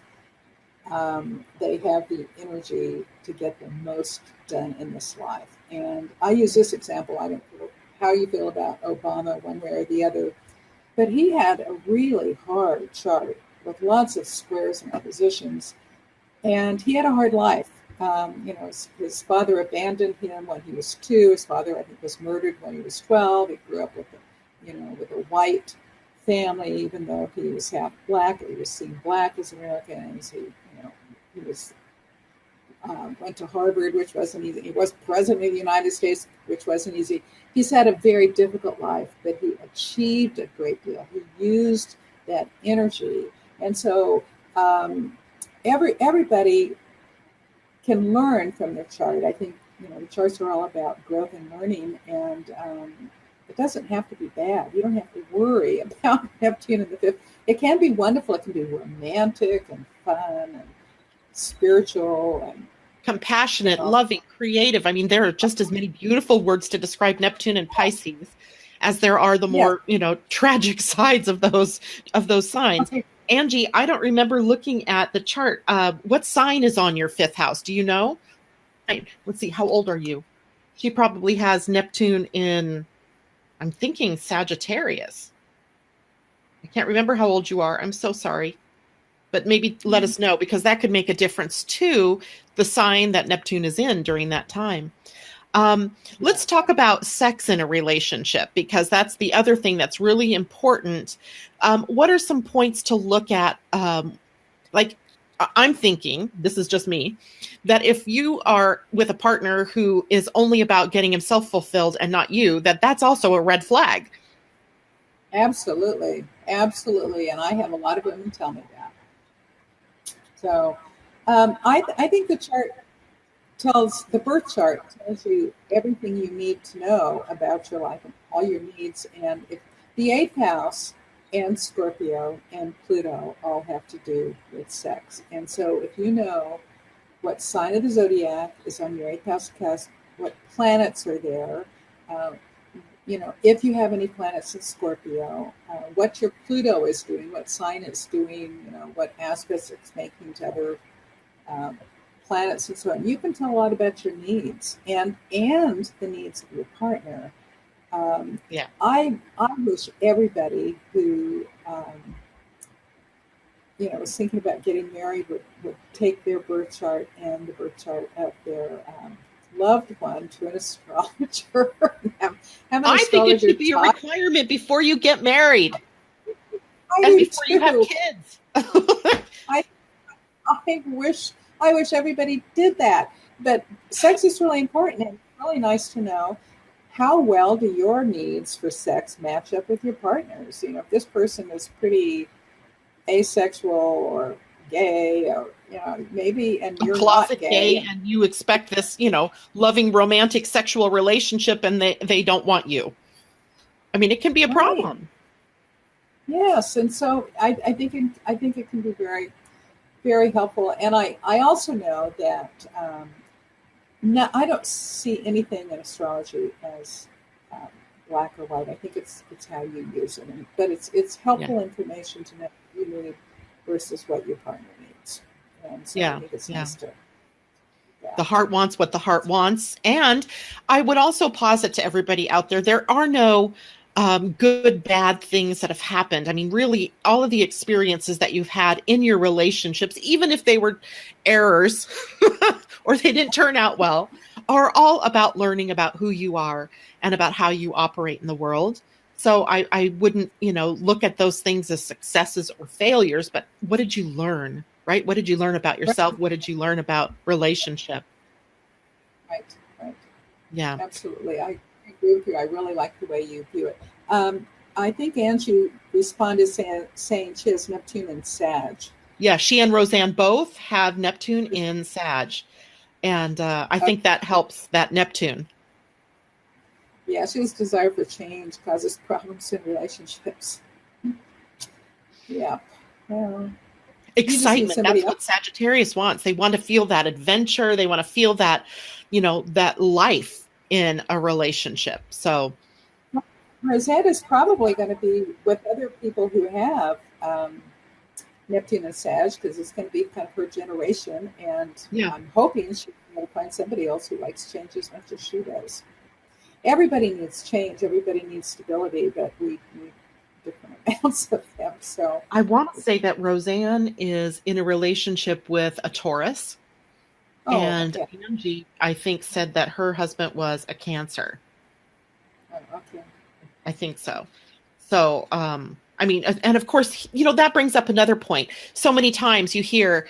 they have the energy to get the most done in this life. And I use this example. I don't know how you feel about Obama one way or the other, but he had a really hard chart with lots of squares and oppositions, and he had a hard life. His father abandoned him when he was 2. His father, I think, was murdered when he was 12. He grew up with a white family, even though he was half black. He was seen black as Americans. He was went to Harvard, which wasn't easy. He was president of the United States, which wasn't easy. He's had a very difficult life, but he achieved a great deal. He used that energy, and so everybody can learn from their chart. I think the charts are all about growth and learning, and it doesn't have to be bad. You don't have to worry about Neptune in the 5th. It can be wonderful. It can be romantic and fun and spiritual and compassionate, loving, creative. I mean, there are just as many beautiful words to describe Neptune and Pisces as there are the more, tragic sides of those signs. Angie, I don't remember looking at the chart. What sign is on your 5th house? Do you know? Let's see. How old are you? She probably has Neptune in, I'm thinking, Sagittarius. I can't remember how old you are. I'm so sorry. But maybe let us know, because that could make a difference to the sign that Neptune is in during that time. Let's talk about sex in a relationship, because that's the other thing that's really important. What are some points to look at? I'm thinking, this is just me, that if you are with a partner who is only about getting himself fulfilled and not you, that's also a red flag. Absolutely. Absolutely. And I have a lot of women tell me that. So I think the birth chart tells you everything you need to know about your life and all your needs. And if the 8th house and Scorpio and Pluto all have to do with sex. And so if you know what sign of the zodiac is on your 8th house cusp, what planets are there, if you have any planets in Scorpio, what your Pluto is doing, what sign it's doing, what aspects it's making to other planets and so on. You can tell a lot about your needs and the needs of your partner. I wish everybody who was thinking about getting married would take their birth chart and the birth chart of their loved one to an astrologer. I think it should be a requirement before you get married. And before you have kids. I wish everybody did that. But sex is really important, and it's really nice to know how well do your needs for sex match up with your partner's. If this person is pretty asexual or gay, or maybe, and you're closet not gay, and you expect this, loving romantic sexual relationship, and they don't want you. I mean, it can be a problem. Yes, and so I think it can be very, very helpful. And I also know that I don't see anything in astrology as black or white. I think it's how you use it, but it's helpful information to know what you need versus what your partner needs. And so I think it's nice to. The heart wants what the heart wants. And I would also posit to everybody out there, there are no good, bad things that have happened. I mean, really, all of the experiences that you've had in your relationships, even if they were errors or they didn't turn out well, are all about learning about who you are and about how you operate in the world. So I wouldn't, look at those things as successes or failures, but what did you learn, right? What did you learn about yourself? What did you learn about relationship? Right. Yeah. Absolutely. I agree with you. I really like the way you view it. I think Angie responded saying she has Neptune in Sag. Yeah, she and Roseanne both have Neptune in Sag. And I think that helps that Neptune. Yeah, she has desire for change, causes problems in relationships. Yeah. You just need excitement. somebody That's else. what Sagittarius wants. They want to feel that adventure. They want to feel that, that life in a relationship. So Rosette is probably going to be with other people who have Neptune and Sag, because it's going to be kind of her generation. And yeah, I'm hoping she's going to find somebody else who likes change as much as she does. Everybody needs change. Everybody needs stability, but we need different amounts of them. So I want to say that Roseanne is in a relationship with a Taurus. oh, And okay. Angie, I think, said that her husband was a Cancer. Oh, okay. I think so. So, I mean, and of course, that brings up another point. So many times you hear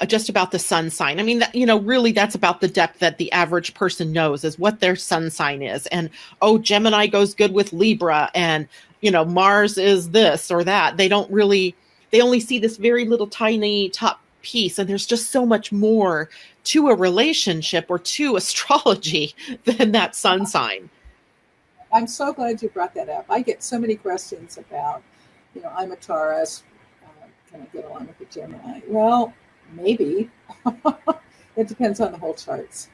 just about the sun sign. I mean, that, really that's about the depth that the average person knows is what their sun sign is. And, oh, Gemini goes good with Libra, and, Mars is this or that. They only see this very little tiny top piece. And there's just so much more to a relationship or to astrology than that sun sign. I'm so glad you brought that up. I get so many questions about, I'm a Taurus. Can I get along with a Gemini? Well, maybe. It depends on the whole charts.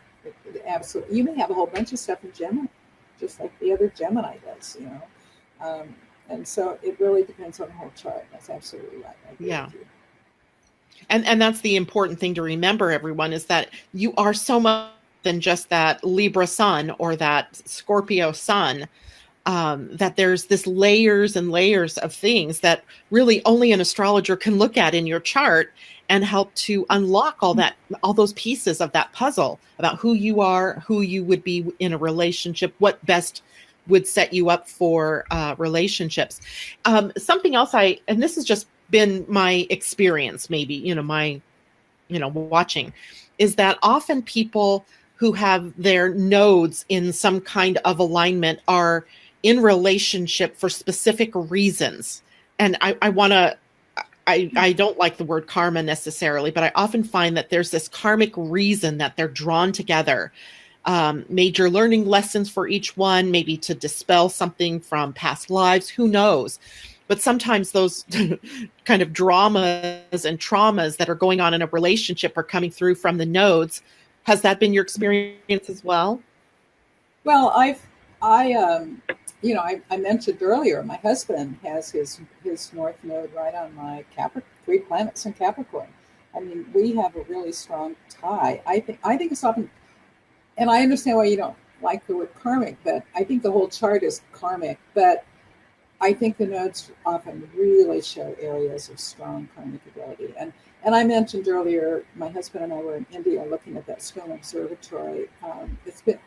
Absolutely. You may have a whole bunch of stuff in Gemini, just like the other Gemini does, and so it really depends on the whole chart. That's absolutely right. I agree with you. And that's the important thing to remember, everyone, is that you are so much than just that Libra sun or that Scorpio sun, that there's this layers and layers of things that really only an astrologer can look at in your chart and help to unlock all those pieces of that puzzle about who you are, who you would be in a relationship, what best would set you up for relationships. Something else and this has just been my experience, maybe, my, watching, is that often people who have their nodes in some kind of alignment are in relationship for specific reasons. And I don't like the word karma necessarily, but I often find that there's this karmic reason that they're drawn together. Major learning lessons for each one, maybe to dispel something from past lives, who knows? But sometimes those kind of dramas and traumas that are going on in a relationship are coming through from the nodes. Has that been your experience as well? Well, I mentioned earlier, my husband has his north node right on my Capricorn, 3 planets in Capricorn. I mean, we have a really strong tie. I think it's often, and I understand why you don't like the word karmic, but I think the whole chart is karmic. But I think the nodes often really show areas of strong karmic ability. And I mentioned earlier, my husband and I were in India looking at that stone observatory.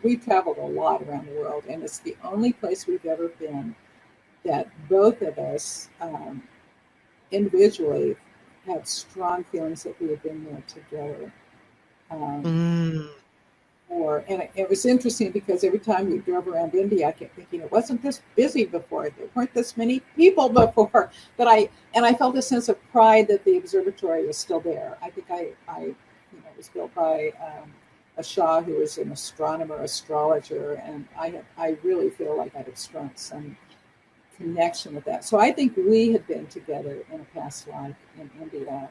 We've traveled a lot around the world, and it's the only place we've ever been that both of us individually had strong feelings that we had been there together. And it was interesting because every time we drove around India, I kept thinking it wasn't this busy before. There weren't this many people before. But I felt a sense of pride that the observatory was still there. I think it was built by a Shah who was an astronomer, astrologer, and I really feel like I had some connection with that. So I think we had been together in a past life in India.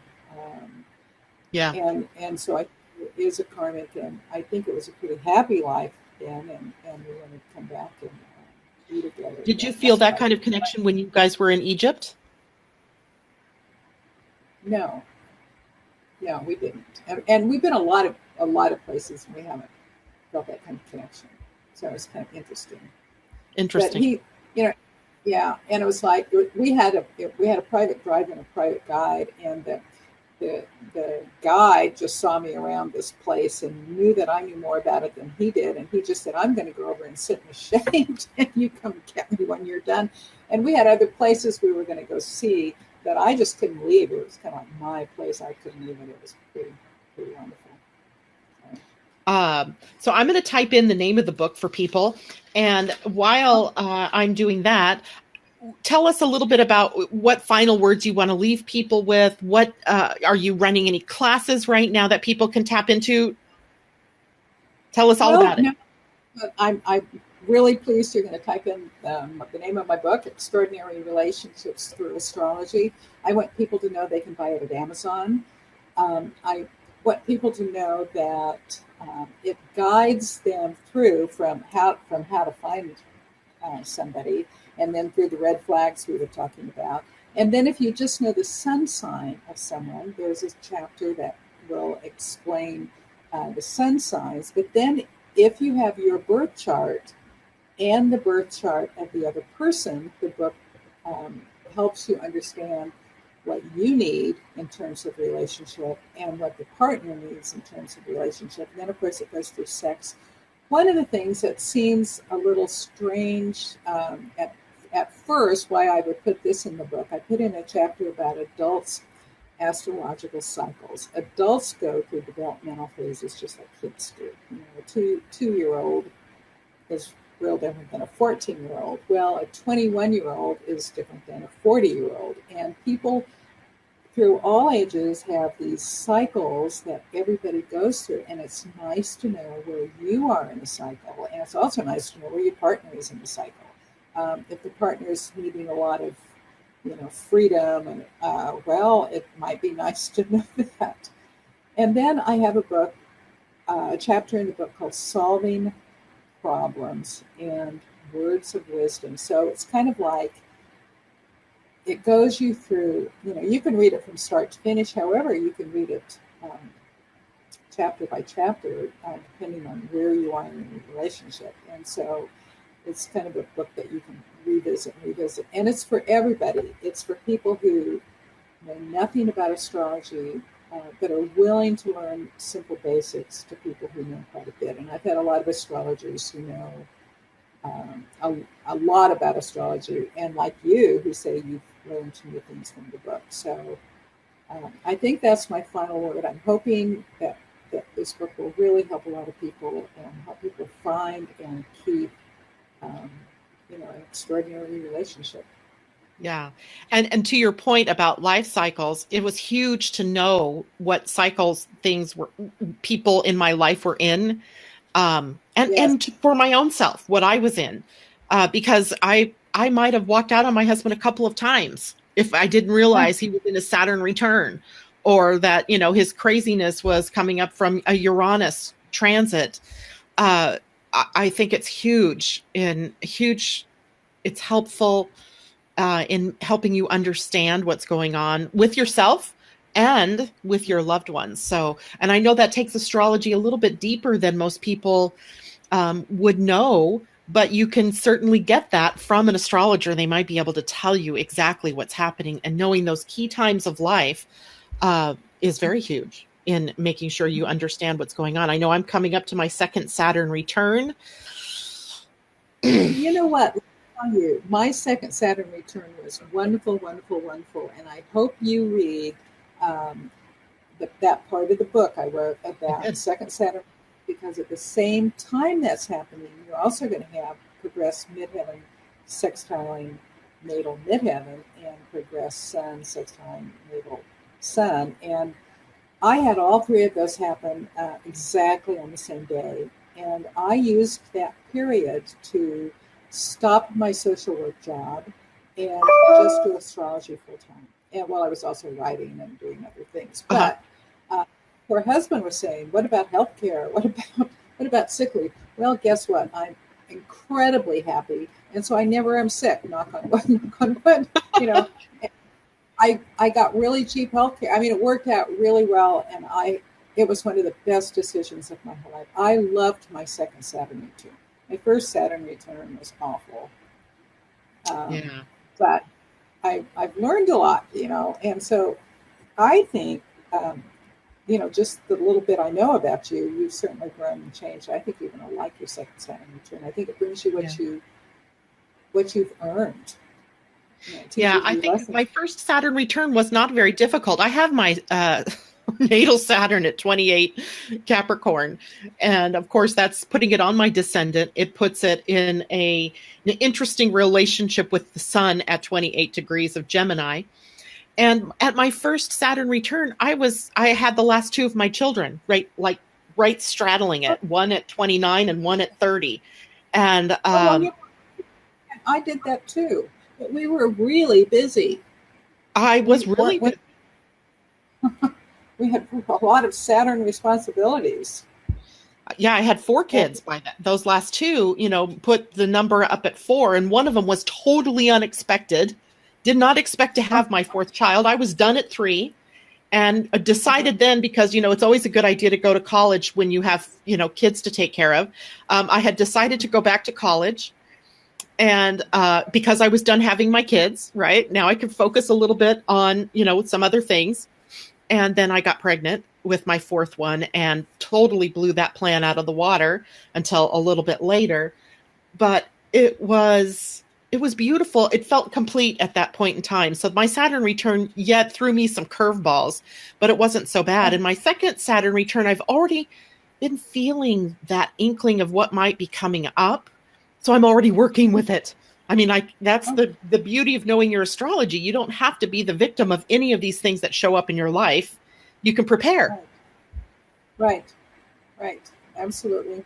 And so it is a karmic, and I think it was a pretty happy life then, and we wanted to come back and be together. Did you feel that kind of connection when you guys were in Egypt? No, we didn't. And we've been a lot of places, and we haven't felt that kind of connection. So it was kind of interesting. But he, yeah, and it was like we had a private drive and a private guide, and the guide just saw me around this place and knew that I knew more about it than he did. And he just said, I'm going to go over and sit in the shade and you come get me when you're done. And we had other places we were going to go see that I just couldn't leave. It was kind of like my place. I couldn't leave it. It was pretty wonderful. So I'm going to type in the name of the book for people. And while I'm doing that, tell us a little bit about what final words you want to leave people with. What are you running any classes right now that people can tap into? Tell us all about it. I'm really pleased you're going to type in the name of my book, Extraordinary Relationships Through Astrology. I want people to know they can buy it at Amazon. I want people to know that it guides them through from how to find somebody, and then through the red flags we were talking about. And then if you just know the sun sign of someone, there's a chapter that will explain the sun signs. But then if you have your birth chart and the birth chart of the other person, the book helps you understand what you need in terms of relationship and what the partner needs in terms of relationship. And then, of course, it goes through sex. One of the things that seems a little strange at first, why I would put this in the book, I put in a chapter about adults' astrological cycles. Adults go through developmental phases just like kids do. You know, a two-year-old is real different than a 14-year-old. Well, a 21-year-old is different than a 40-year-old. And people through all ages have these cycles that everybody goes through. And it's nice to know where you are in the cycle. And it's also nice to know where your partner is in the cycle. If the partner is needing a lot of, freedom, and well, it might be nice to know that. And then I have a chapter in the book called Solving Problems and Words of Wisdom. So it's kind of like it goes you through, you can read it from start to finish. However, you can read it chapter by chapter, depending on where you are in your relationship. And so it's kind of a book that you can revisit. And it's for everybody. It's for people who know nothing about astrology, but are willing to learn simple basics, to people who know quite a bit. And I've had a lot of astrologers who know a lot about astrology, and like you, who say you've learned some new things from the book. So I think that's my final word. I'm hoping that this book will really help a lot of people and help people find and keep an extraordinary relationship. Yeah. And to your point about life cycles, it was huge to know what cycles people in my life were in. And for my own self, what I was in, because I might have walked out on my husband a couple of times if I didn't realize he was in a Saturn return, or that, his craziness was coming up from a Uranus transit. I think it's huge. It's helpful in helping you understand what's going on with yourself and with your loved ones. So, and I know that takes astrology a little bit deeper than most people would know, but you can certainly get that from an astrologer. They might be able to tell you exactly what's happening, and knowing those key times of life is very huge in making sure you understand what's going on. I know I'm coming up to my second Saturn return. You know what? Let me tell you, my second Saturn return was wonderful, wonderful, wonderful. And I hope you read that part of the book I wrote about second Saturn, because at the same time that's happening, you're also going to have progressed midheaven sextiling natal midheaven and progressed sun sextiling natal sun. And I had all three of those happen exactly on the same day. And I used that period to stop my social work job and just do astrology full time. And while I was also writing and doing other things. But her husband was saying, what about healthcare? What about sick leave? Well, guess what? I'm incredibly happy. And so I never am sick, knock on wood, knock on wood, I got really cheap healthcare. I mean, it worked out really well, and it was one of the best decisions of my whole life. I loved my second Saturn return. My first Saturn return was awful. But I've learned a lot, and so I think, just the little bit I know about you, you've certainly grown and changed. I think you're going to like your second Saturn return. I think it brings you what you've earned. I think my first Saturn return was not very difficult. I have my natal Saturn at 28 Capricorn. And of course, that's putting it on my descendant. It puts it in an interesting relationship with the sun at 28 degrees of Gemini. And at my first Saturn return, I had the last two of my children, right? Like right straddling it, one at 29 and one at 30. And I did that too. But we were really busy. I was really busy. We had a lot of Saturn responsibilities. Yeah, I had 4 kids by that. Those last 2, put the number up at 4, and one of them was totally unexpected. Did not expect to have my 4th child. I was done at 3 and decided then, because, it's always a good idea to go to college when you have, kids to take care of. I had decided to go back to college, and because I was done having my kids, right? Now I could focus a little bit on, some other things. And then I got pregnant with my 4th one and totally blew that plan out of the water until a little bit later. But it was beautiful. It felt complete at that point in time. So my Saturn return yet threw me some curveballs, but it wasn't so bad. In my second Saturn return, I've already been feeling that inkling of what might be coming up. So I'm already working with it. I mean, that's the beauty of knowing your astrology. You don't have to be the victim of any of these things that show up in your life. You can prepare. Right. Absolutely.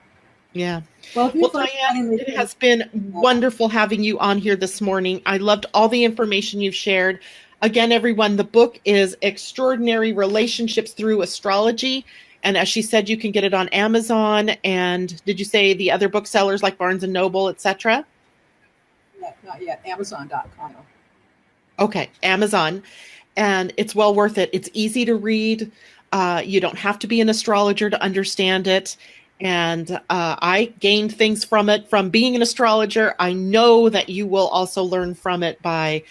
Yeah. Well, Dianne, it has been wonderful having you on here this morning. I loved all the information you've shared. Again, everyone, the book is Extraordinary Relationships Through Astrology. And as she said, you can get it on Amazon. And did you say the other booksellers like Barnes & Noble, etc.? Not yet. Amazon.com. Okay, Amazon. And it's well worth it. It's easy to read. You don't have to be an astrologer to understand it. And I gained things from it from being an astrologer. I know that you will also learn from it by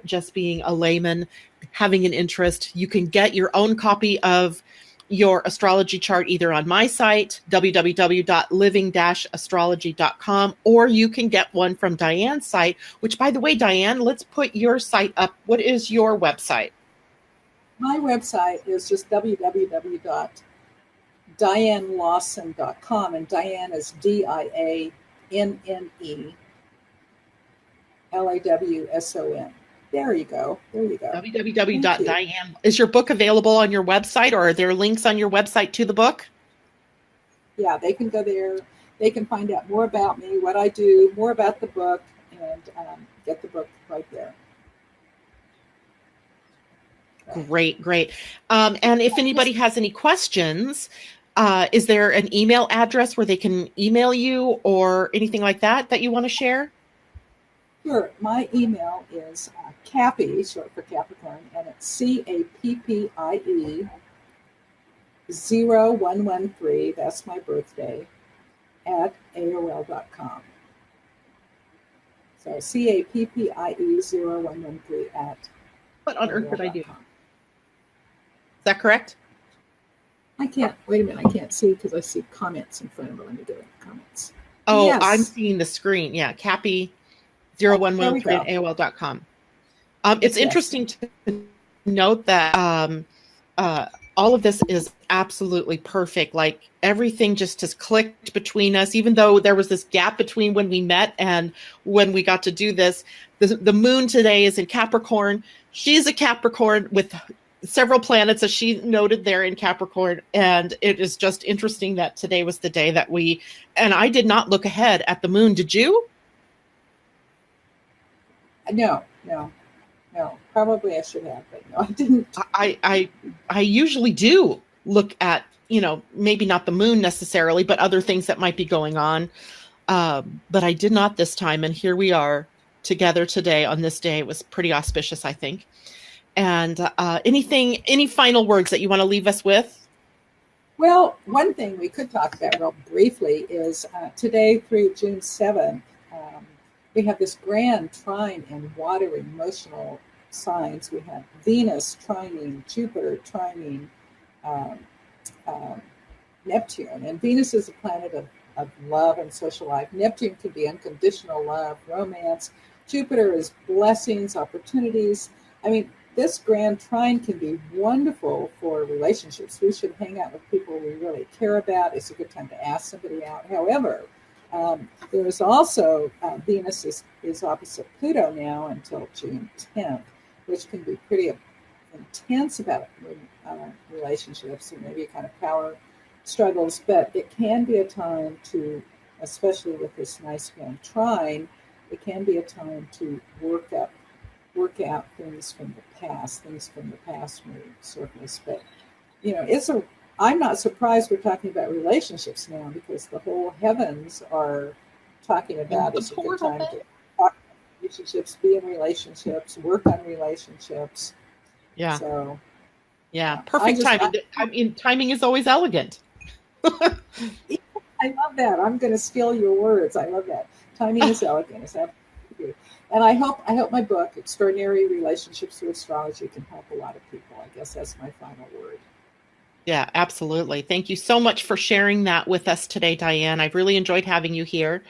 just being a layman, having an interest. You can get your own copy of your astrology chart either on my site, www.living-astrology.com, or you can get one from Dianne's site, which, by the way, Dianne, let's put your site up. What is your website? My website is just www.diannelawson.com, and Dianne is DIANNELAWSON. There you go. www.dianne. Is your book available on your website, or are there links on your website to the book? Yeah, they can go there. They can find out more about me, what I do, more about the book, and get the book right there. Great. And if anybody has any questions, is there an email address where they can email you or anything like that you want to share? Sure. My email is Cappie, short for Capricorn, and it's CAPPIE 0113, that's my birthday, at AOL.com. So CAPPIE 0113 at What on earth did I do? Is that correct? I can't, wait a minute, I can't see because I see comments in front of me. Let me go into comments. Oh, yes. I'm seeing the screen. Yeah, Cappie 0113 at AOL.com. It's interesting to note that all of this is absolutely perfect. Like everything just has clicked between us, even though there was this gap between when we met and when we got to do this. The moon today is in Capricorn. She's a Capricorn with several planets, as she noted there, in Capricorn. And it is just interesting that today was the day that and I did not look ahead at the moon. Did you? No. Probably I should have, but no, I didn't. I usually do look at, maybe not the moon necessarily, but other things that might be going on. But I did not this time. And here we are together today on this day. It was pretty auspicious, I think. And any final words that you want to leave us with? Well, one thing we could talk about real briefly is today through June 7th, we have this grand trine in water emotional signs. We have Venus trining, Jupiter trining, Neptune. And Venus is a planet of love and social life. Neptune could be unconditional love, romance. Jupiter is blessings, opportunities. I mean, this grand trine can be wonderful for relationships. We should hang out with people we really care about. It's a good time to ask somebody out. However, there is also Venus is opposite Pluto now until June 10th, which can be pretty intense about relationships and maybe a kind of power struggles, but it can be a time to, especially with this nice young trine, it can be a time to work out things from the past may surface. But I'm not surprised we're talking about relationships now, because the whole heavens are talking about it's a good time to talk about relationships, be in relationships, work on relationships. Yeah. So yeah, perfect timing. I mean, timing is always elegant. I love that. I'm going to steal your words. I love that. Timing is elegant. It's absolutely. And I hope my book, Extraordinary Relationships Through Astrology, can help a lot of people. I guess that's my final word. Yeah, absolutely. Thank you so much for sharing that with us today, Dianne. I've really enjoyed having you here.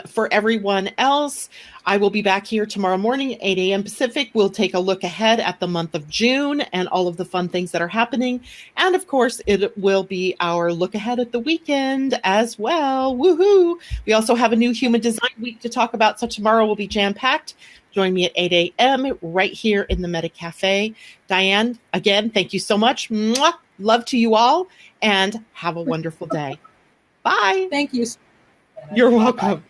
For everyone else, I will be back here tomorrow morning, 8 a.m. Pacific. We'll take a look ahead at the month of June and all of the fun things that are happening. And of course, it will be our look ahead at the weekend as well. Woohoo! We also have a new Human Design Week to talk about, so tomorrow will be jam-packed. Join me at 8 a.m. right here in the Meta Cafe. Dianne, again, thank you so much. Mwah! Love to you all, and have a wonderful day. Bye. Thank you. You're welcome.